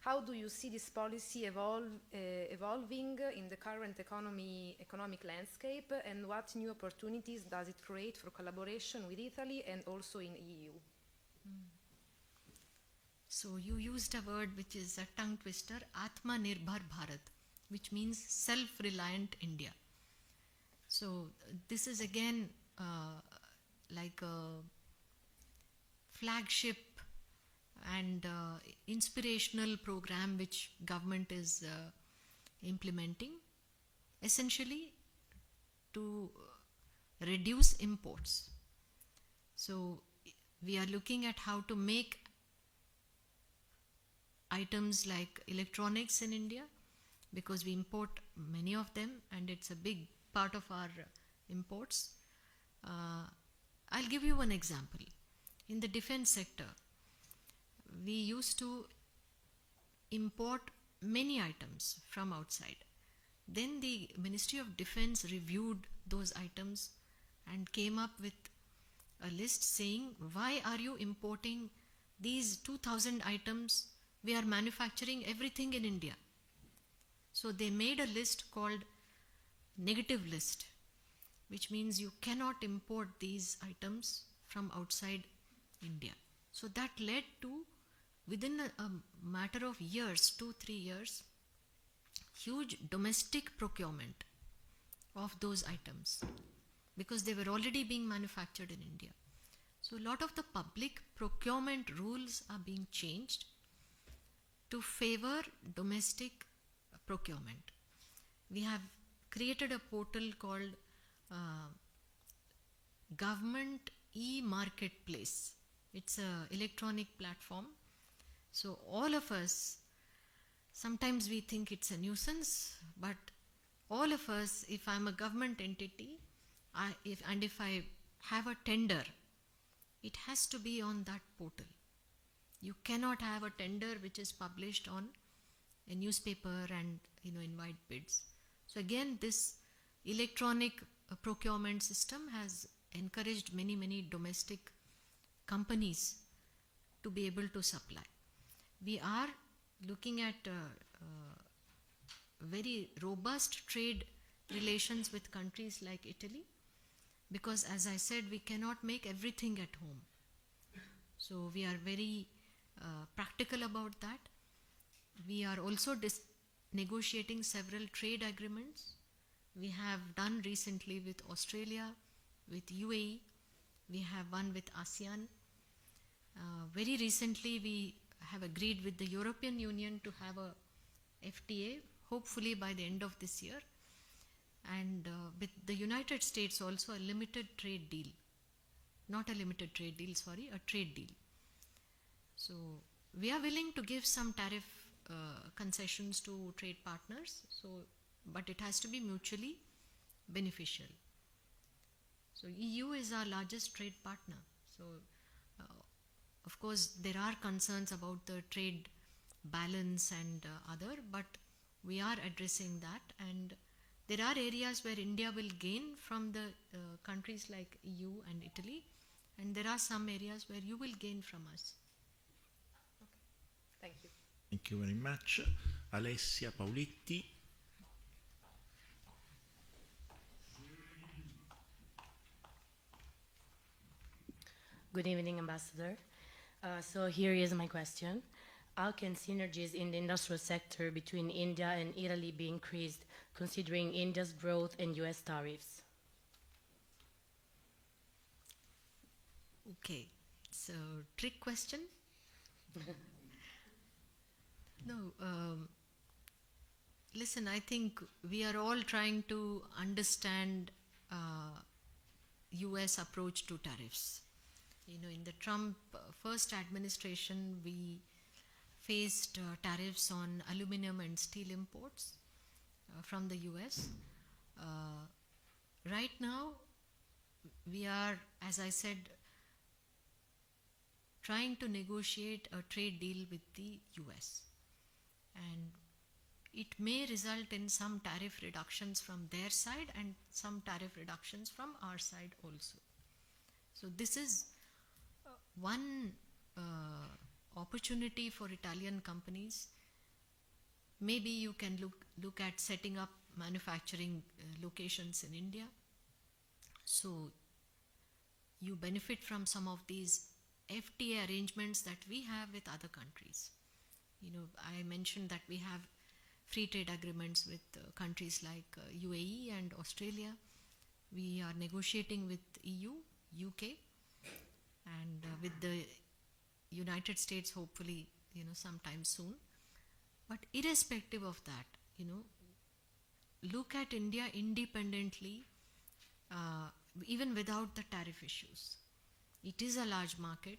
how do you see this policy evolving in the current economic landscape, and what new opportunities does it create for collaboration with Italy and also in EU? So you used a word which is a tongue twister, Atmanirbhar Bharat, which means self-reliant India. So this is again like a flagship and inspirational program which government is implementing, essentially to reduce imports. So we are looking at how to make items like electronics in India, because we import many of them and it's a big part of our imports. I'll give you one example. In the defense sector, we used to import many items from outside. Then the Ministry of Defense reviewed those items and came up with a list saying, why are you importing these 2,000 items? We are manufacturing everything in India. So they made a list called negative list, which means you cannot import these items from outside India. So that led to, within a matter of years, 2-3 years, huge domestic procurement of those items, because they were already being manufactured in India. So a lot of the public procurement rules are being changed to favor domestic procurement. We have created a portal called Government E-Marketplace. It's an electronic platform. So all of us, sometimes we think it's a nuisance, but all of us, if I'm a government entity, if I have a tender, it has to be on that portal. You cannot have a tender which is published on a newspaper and invite bids. So again, this electronic procurement system has encouraged many domestic companies to be able to supply. We are looking at very robust trade relations with countries like Italy, because as I said, we cannot make everything at home. So we are very practical about that. We are also negotiating several trade agreements. We have done recently with Australia, with UAE. We have one with ASEAN. Very recently, we have agreed with the European Union to have a FTA, hopefully by the end of this year. And with the United States also a limited trade deal. Not a limited trade deal, sorry, a trade deal. So we are willing to give some tariff concessions to trade partners, but it has to be mutually beneficial. So EU is our largest trade partner. So of course there are concerns about the trade balance and other, but we are addressing that, and there are areas where India will gain from the countries like EU and Italy, and there are some areas where you will gain from us. Thank you. Thank you very much. Alessia Pauletti. Good evening, Ambassador. So here is my question. How can synergies in the industrial sector between India and Italy be increased, considering India's growth and US tariffs? Okay, so trick question? No, listen, I think we are all trying to understand US approach to tariffs. You know, in the Trump first administration, we faced tariffs on aluminum and steel imports from the US. Right now, we are, as I said, trying to negotiate a trade deal with the US. And it may result in some tariff reductions from their side and some tariff reductions from our side also. So this is one opportunity for Italian companies. Maybe you can look at setting up manufacturing locations in India. So you benefit from some of these FTA arrangements that we have with other countries. You know, I mentioned that we have free trade agreements with countries like UAE and Australia. We are negotiating with EU, UK, and with the United States, hopefully, you know, sometime soon. But irrespective of that, you know, look at India independently, even without the tariff issues. It is a large market.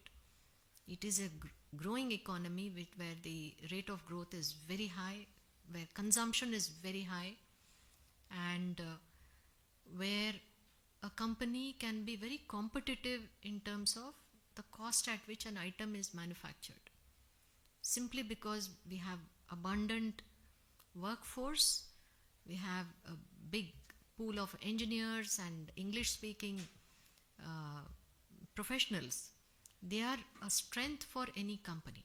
It is a growing economy where the rate of growth is very high, where consumption is very high, and where a company can be very competitive in terms of the cost at which an item is manufactured. Simply because we have abundant workforce, we have a big pool of engineers and English-speaking professionals. They are a strength for any company.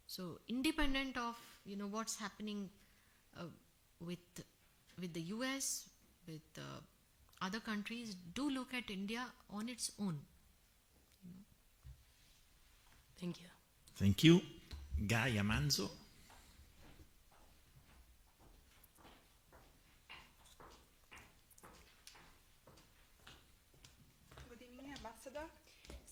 So independent of, you know, what's happening with the US, with other countries, do look at India on its own. You know. Thank you. Thank you. Gaia Manzo. Good evening, Ambassador.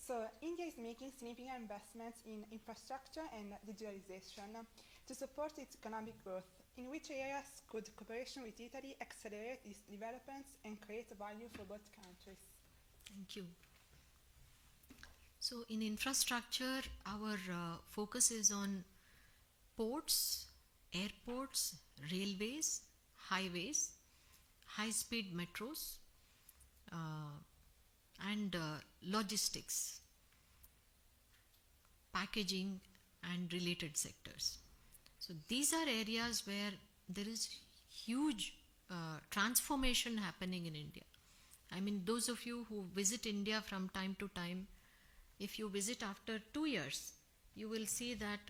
So India is making significant investments in infrastructure and digitalization to support its economic growth. In which areas could cooperation with Italy accelerate its developments and create value for both countries? Thank you. So in infrastructure, our focus is on ports, airports, railways, highways, high-speed metros, and logistics, packaging, and related sectors. So these are areas where there is huge transformation happening in India. I mean, those of you who visit India from time to time, if you visit after 2 years, you will see that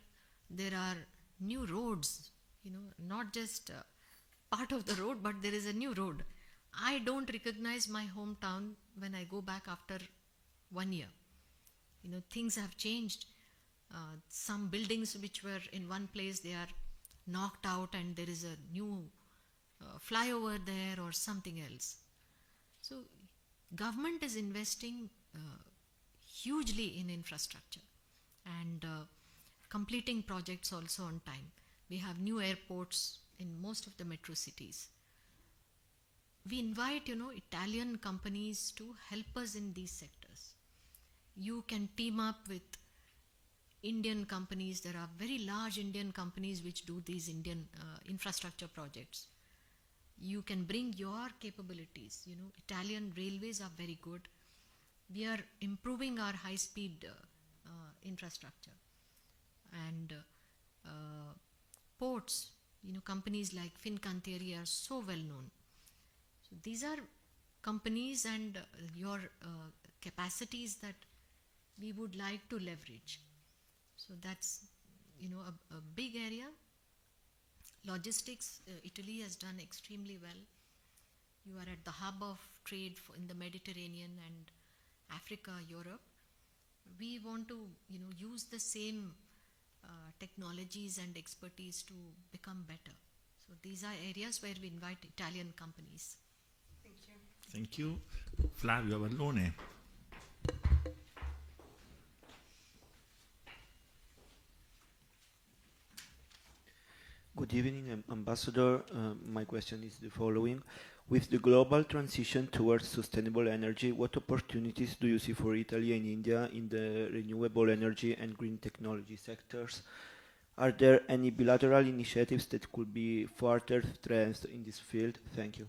there are new roads, you know, not just part of the road, but there is a new road. I don't recognize my hometown when I go back after 1 year. You know, things have changed. Some buildings which were in one place, they are knocked out and there is a new flyover there or something else. So government is investing hugely in infrastructure and completing projects also on time. We have new airports in most of the metro cities. We invite, you know, Italian companies to help us in these sectors. You can team up with Indian companies. There are very large Indian companies which do these Indian infrastructure projects. You can bring your capabilities. You know, Italian railways are very good. We are improving our high-speed infrastructure. And ports, you know, companies like Fincantieri are so well known. So these are companies and your capacities that we would like to leverage. So a big area. Logistics, Italy has done extremely well. You are at the hub of trade in the Mediterranean and Africa, Europe. We want to, use the same technologies and expertise to become better. So these are areas where we invite Italian companies. Thank you. Thank you. Flavio Avallone. Good evening, Ambassador. My question is the following. With the global transition towards sustainable energy, what opportunities do you see for Italy and India in the renewable energy and green technology sectors? Are there any bilateral initiatives that could be further strengthened in this field? Thank you.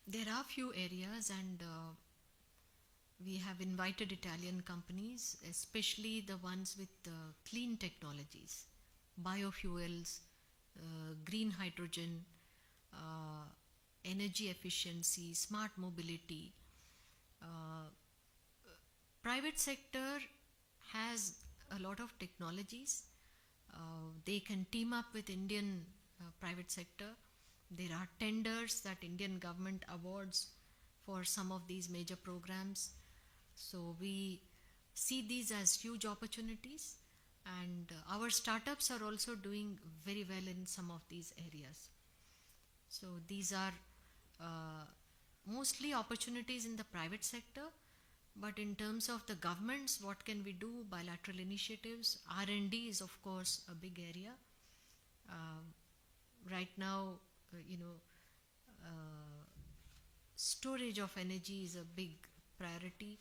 There are few areas, and we have invited Italian companies, especially the ones with clean technologies, biofuels, green hydrogen, energy efficiency, smart mobility. Private sector has a lot of technologies. They can team up with Indian private sector. There are tenders that Indian government awards for some of these major programs. So we see these as huge opportunities, and our startups are also doing very well in some of these areas. So these are mostly opportunities in the private sector, but in terms of the governments, what can we do? Bilateral initiatives. R&D is of course a big area. Right now, storage of energy is a big priority.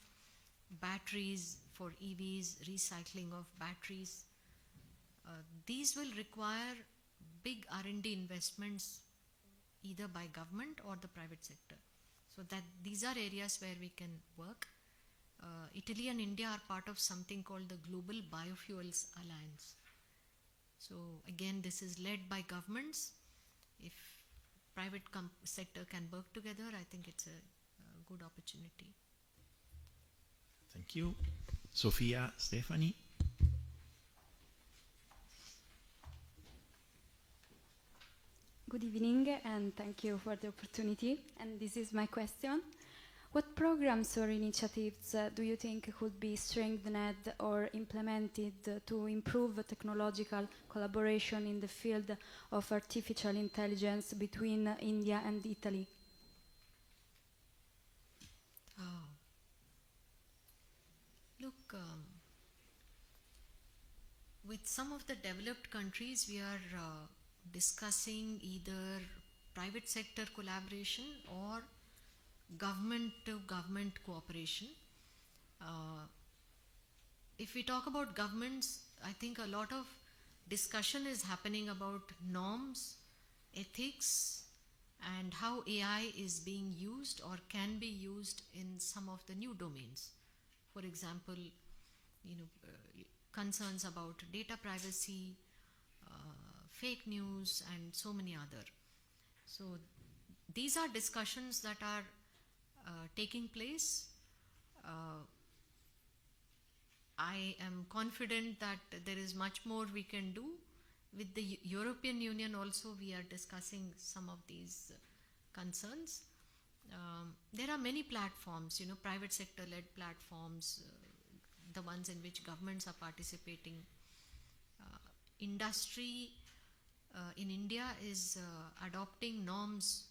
Batteries for EVs, recycling of batteries. These will require big R&D investments either by government or the private sector. So that these are areas where we can work. Italy and India are part of something called the Global Biofuels Alliance. So again, this is led by governments. If private sector can work together, I think it's a good opportunity. Thank you. Sofia Stefani. Good evening, and thank you for the opportunity. And this is my question. What programs or initiatives do you think could be strengthened or implemented to improve technological collaboration in the field of artificial intelligence between India and Italy? Look, with some of the developed countries, we are discussing either private sector collaboration or government-to-government cooperation. If we talk about governments, I think a lot of discussion is happening about norms, ethics, and how AI is being used or can be used in some of the new domains. For example, concerns about data privacy, fake news, and so many other. So these are discussions that are taking place. I am confident that there is much more we can do. With the European Union also, we are discussing some of these concerns. There are many platforms, private sector-led platforms, the ones in which governments are participating. Industry in India is adopting norms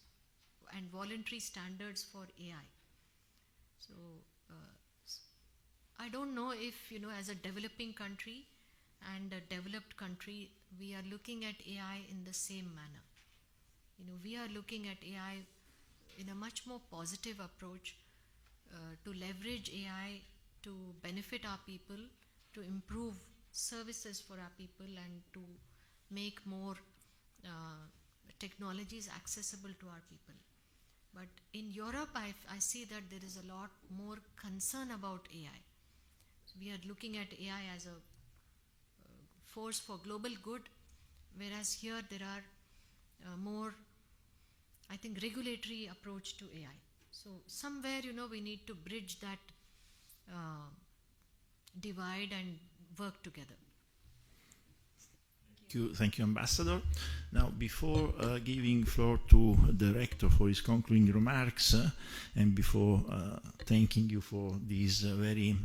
and voluntary standards for AI. So I don't know if, as a developing country and a developed country, we are looking at AI in the same manner. We are looking at AI in a much more positive approach to leverage AI to benefit our people, to improve services for our people, and to make more technologies accessible to our people. But in Europe, I see that there is a lot more concern about AI. So we are looking at AI as a force for global good, whereas here there are more, I think, regulatory approach to AI. So somewhere, we need to bridge that divide and work together. Thank you, Ambassador. Now, before giving floor to the Rector for his concluding remarks, and before thanking you for this very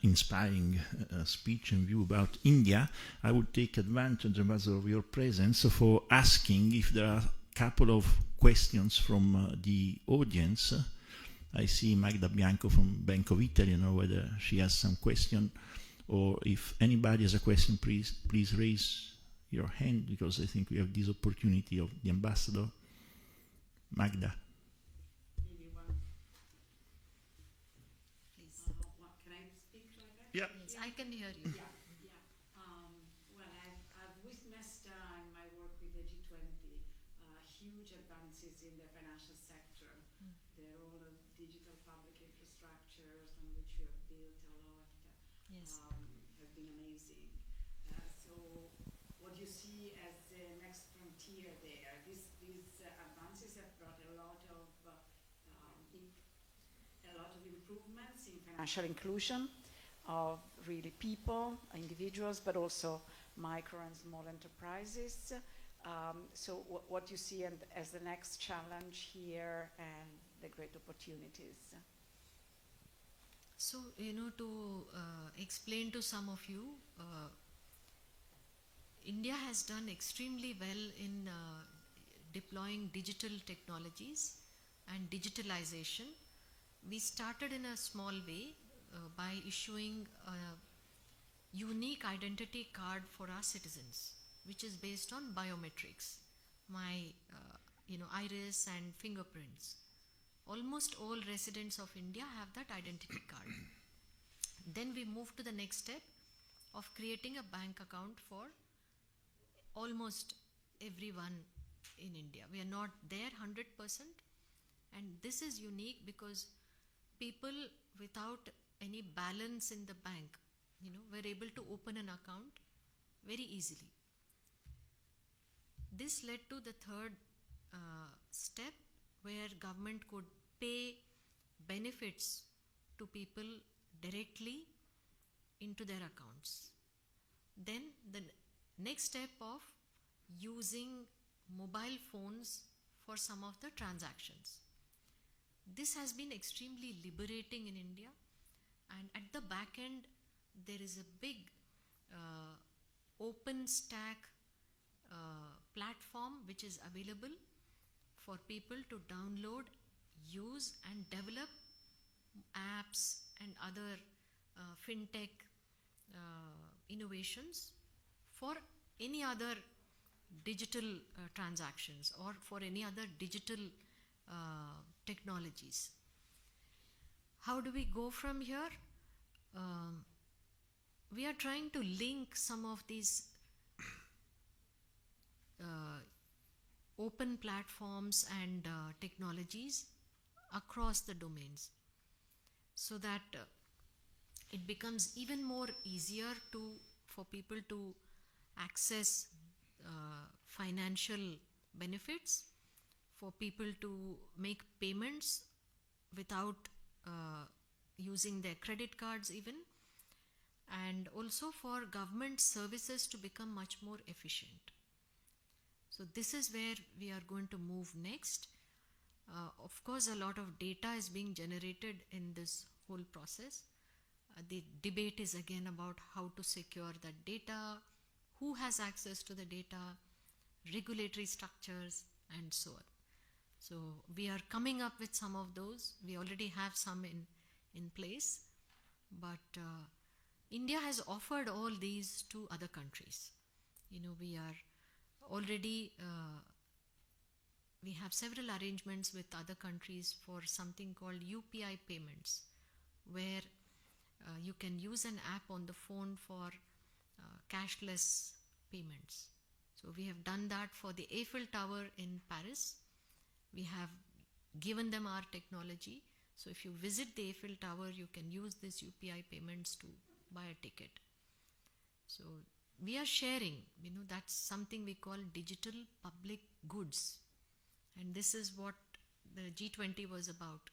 inspiring speech and view about India, I would take advantage, Ambassador, of your presence for asking if there are a couple of questions from the audience. I see Magda Bianco from Bank of Italy. I don't know whether she has some question, or if anybody has a question, please raise your hand, because I think we have this opportunity of the Ambassador. Magda. Please. Can I speak like that? Yeah. Yes, I can hear you. Yeah. Well, I've witnessed in my work with the G20 huge advances in the financial sector. They're all digital public infrastructures on which you have built a lot. Yes. Have been amazing. So what you see as the next frontier there, these advances have brought a lot of improvements in financial inclusion of really people, individuals, but also micro and small enterprises. So what you see as the next challenge here and the great opportunities. So, to explain to some of you, India has done extremely well in deploying digital technologies and digitalization. We started in a small way by issuing a unique identity card for our citizens, which is based on biometrics, my iris and fingerprints. Almost all residents of India have that identity card. Then we moved to the next step of creating a bank account for almost everyone in India. We are not there 100%, and this is unique because people without any balance in the bank, were able to open an account very easily. This led to the third step, where government could pay benefits to people directly into their accounts. Then the next step of using mobile phones for some of the transactions. This has been extremely liberating in India, and at the back end there is a big open stack platform which is available for people to download, use and develop apps and other fintech innovations for any other digital transactions or for any other digital technologies. How do we go from here? We are trying to link some of these open platforms and technologies across the domains, so that it becomes even more easier for people to access financial benefits, for people to make payments without using their credit cards even, and also for government services to become much more efficient. So this is where we are going to move next. Of course, a lot of data is being generated in this whole process. The debate is again about how to secure that data, who has access to the data, regulatory structures, and so on. So we are coming up with some of those. We already have some in place, but India has offered all these to other countries. We are already we have several arrangements with other countries for something called UPI payments, where you can use an app on the phone for cashless payments. So we have done that for the Eiffel Tower in Paris. We have given them our technology. So if you visit the Eiffel Tower, you can use this UPI payments to buy a ticket. So we are sharing, that's something we call digital public goods. And this is what the G20 was about.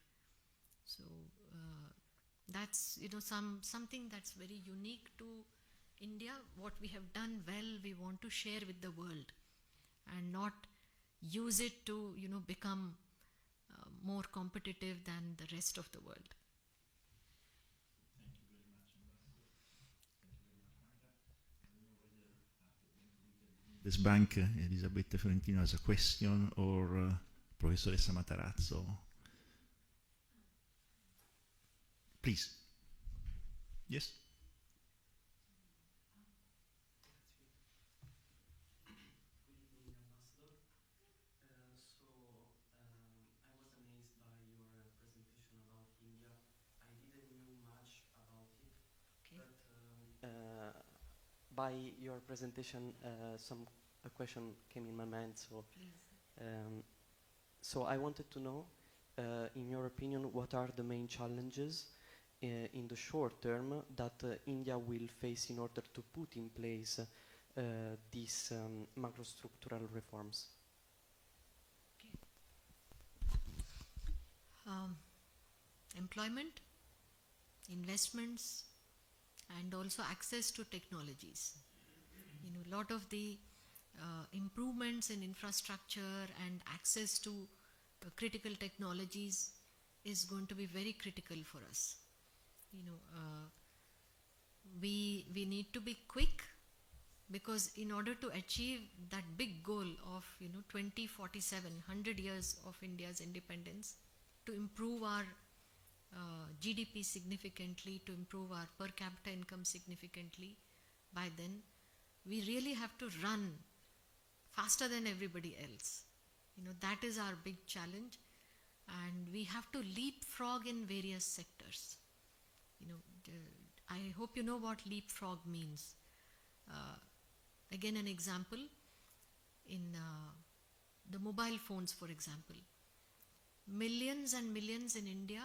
So That's something that's very unique to India. What we have done well, we want to share with the world, and not use it to become more competitive than the rest of the world. Thank you very much, Ambassador. Thank you very much, Magda. I don't know whether after this bank, Elisabetta Fiorentino has a question, or Professoressa Matarazzo. Please. Yes? By your presentation, a question came in my mind. So I wanted to know, in your opinion, what are the main challenges in the short term that India will face in order to put in place these macrostructural reforms? Employment, investments, and also access to technologies. A lot of the improvements in infrastructure and access to critical technologies is going to be very critical for us. We need to be quick, because in order to achieve that big goal of 2047, 100 years of India's independence, to improve our GDP significantly, to improve our per capita income significantly, by then we really have to run faster than everybody else. That is our big challenge, and we have to leapfrog in various sectors. I hope you know what leapfrog means. Again, an example, in the mobile phones, for example. Millions and millions in India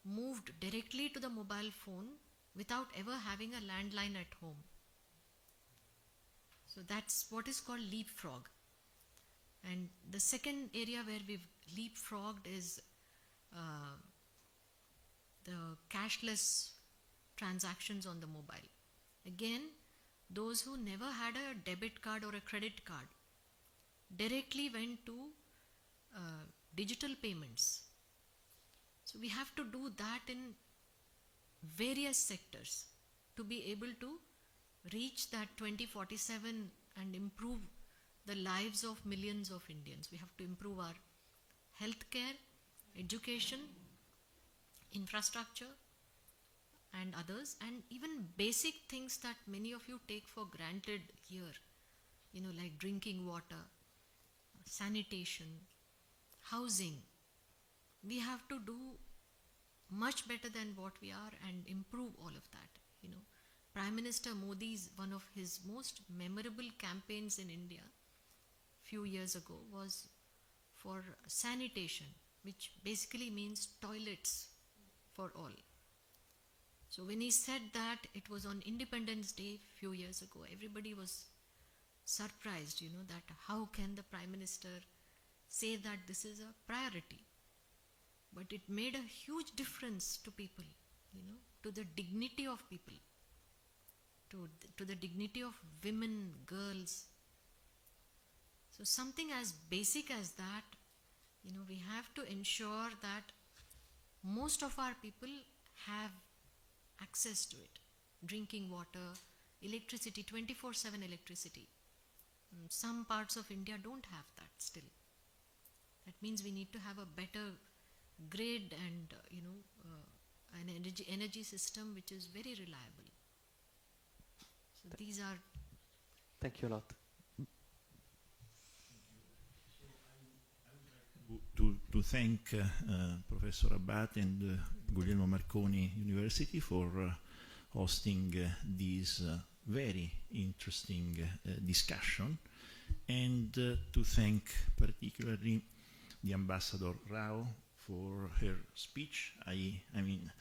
moved directly to the mobile phone without ever having a landline at home. So that's what is called leapfrog. And the second area where we've leapfrogged is the cashless transactions on the mobile. Again, those who never had a debit card or a credit card directly went to digital payments. So we have to do that in various sectors to be able to reach that 2047 and improve the lives of millions of Indians. We have to improve our healthcare, education, infrastructure, and others, and even basic things that many of you take for granted here, like drinking water, sanitation, housing. We have to do much better than what we are and improve all of that. Prime Minister Modi's, one of his most memorable campaigns in India few years ago was for sanitation, which basically means toilets for all. So when he said that, it was on Independence Day few years ago. Everybody was surprised, that how can the Prime Minister say that this is a priority? But it made a huge difference to people, to the dignity of people, to the dignity of women, girls. So something as basic as that, we have to ensure that most of our people have access to it. Drinking water, electricity, 24/7 electricity. Some parts of India don't have that still. That means we need to have a better grid and an energy system which is very reliable. So these are. Thank you a lot. To thank Professor Abate and Guglielmo Marconi University for hosting this very interesting discussion, and to thank particularly the Ambassador Rao for her speech. I mean,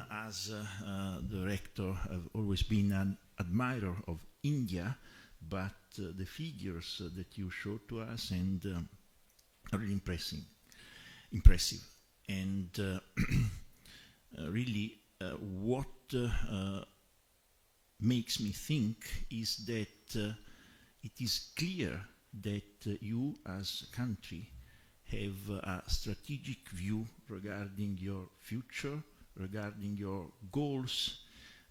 as the rector, I've always been an admirer of India, but the figures that you showed to us and are really impressive, and really what makes me think is that it is clear that you as a country have a strategic view regarding your future, regarding your goals,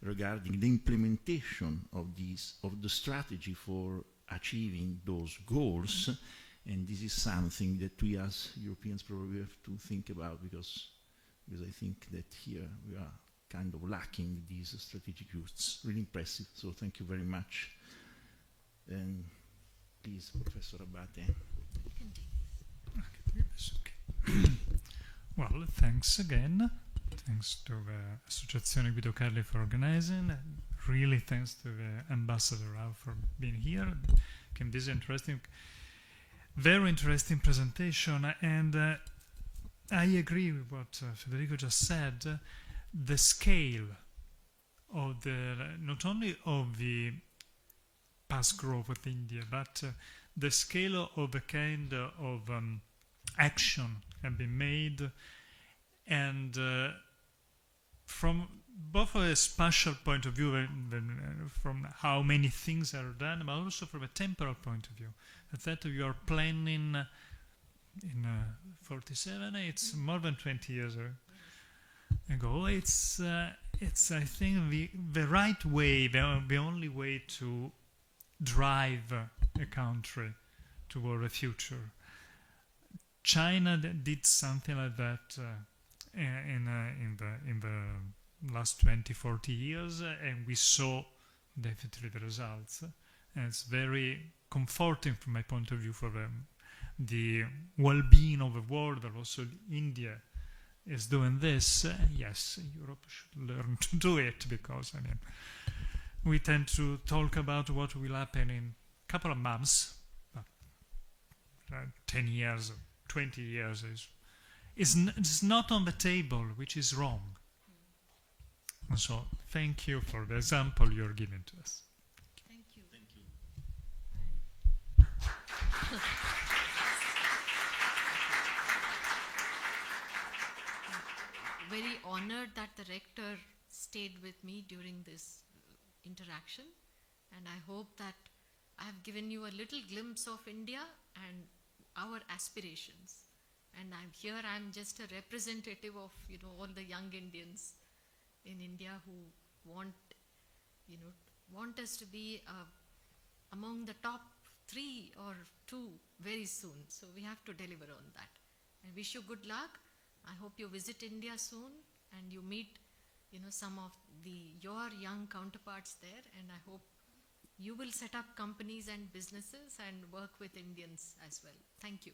regarding the implementation of the strategy for achieving those goals. And this is something that we as Europeans probably have to think about, because I think that here we are kind of lacking these strategic views. It's really impressive, so thank you very much. And please, Professor Abate. Well, thanks again. Thanks to the Associazione Guido Carli for organizing. Really thanks to the Ambassador Rao for being here. Can this interesting, very interesting presentation. And I agree with what Federico just said. The scale of not only of the past growth of India, but the scale of the kind of action have been made, and from both a spatial point of view, from how many things are done, but also from a temporal point of view. That you are planning in 47, it's more than 20 years ago. It's I think the right way, the only way to drive a country toward a future. China did something like that in the last 20, 40 years, and we saw definitely the results. And it's very comforting from my point of view for the well-being of the world, but also India is doing this. Yes, Europe should learn to do it, because I mean, we tend to talk about what will happen in a couple of months, but 10 years, 20 years is not on the table, which is wrong. And so, thank you for the example you're giving to us. Thank you. Thank you. Very honored that the rector stayed with me during this interaction, and I hope that I have given you a little glimpse of India and our aspirations. And I'm just a representative of all the young Indians in India who want us to be among the top 3 or 2 very soon. So we have to deliver on that. I wish you good luck. I hope you visit India soon and you meet some of your young counterparts there, and I hope you will set up companies and businesses and work with Indians as well. Thank you.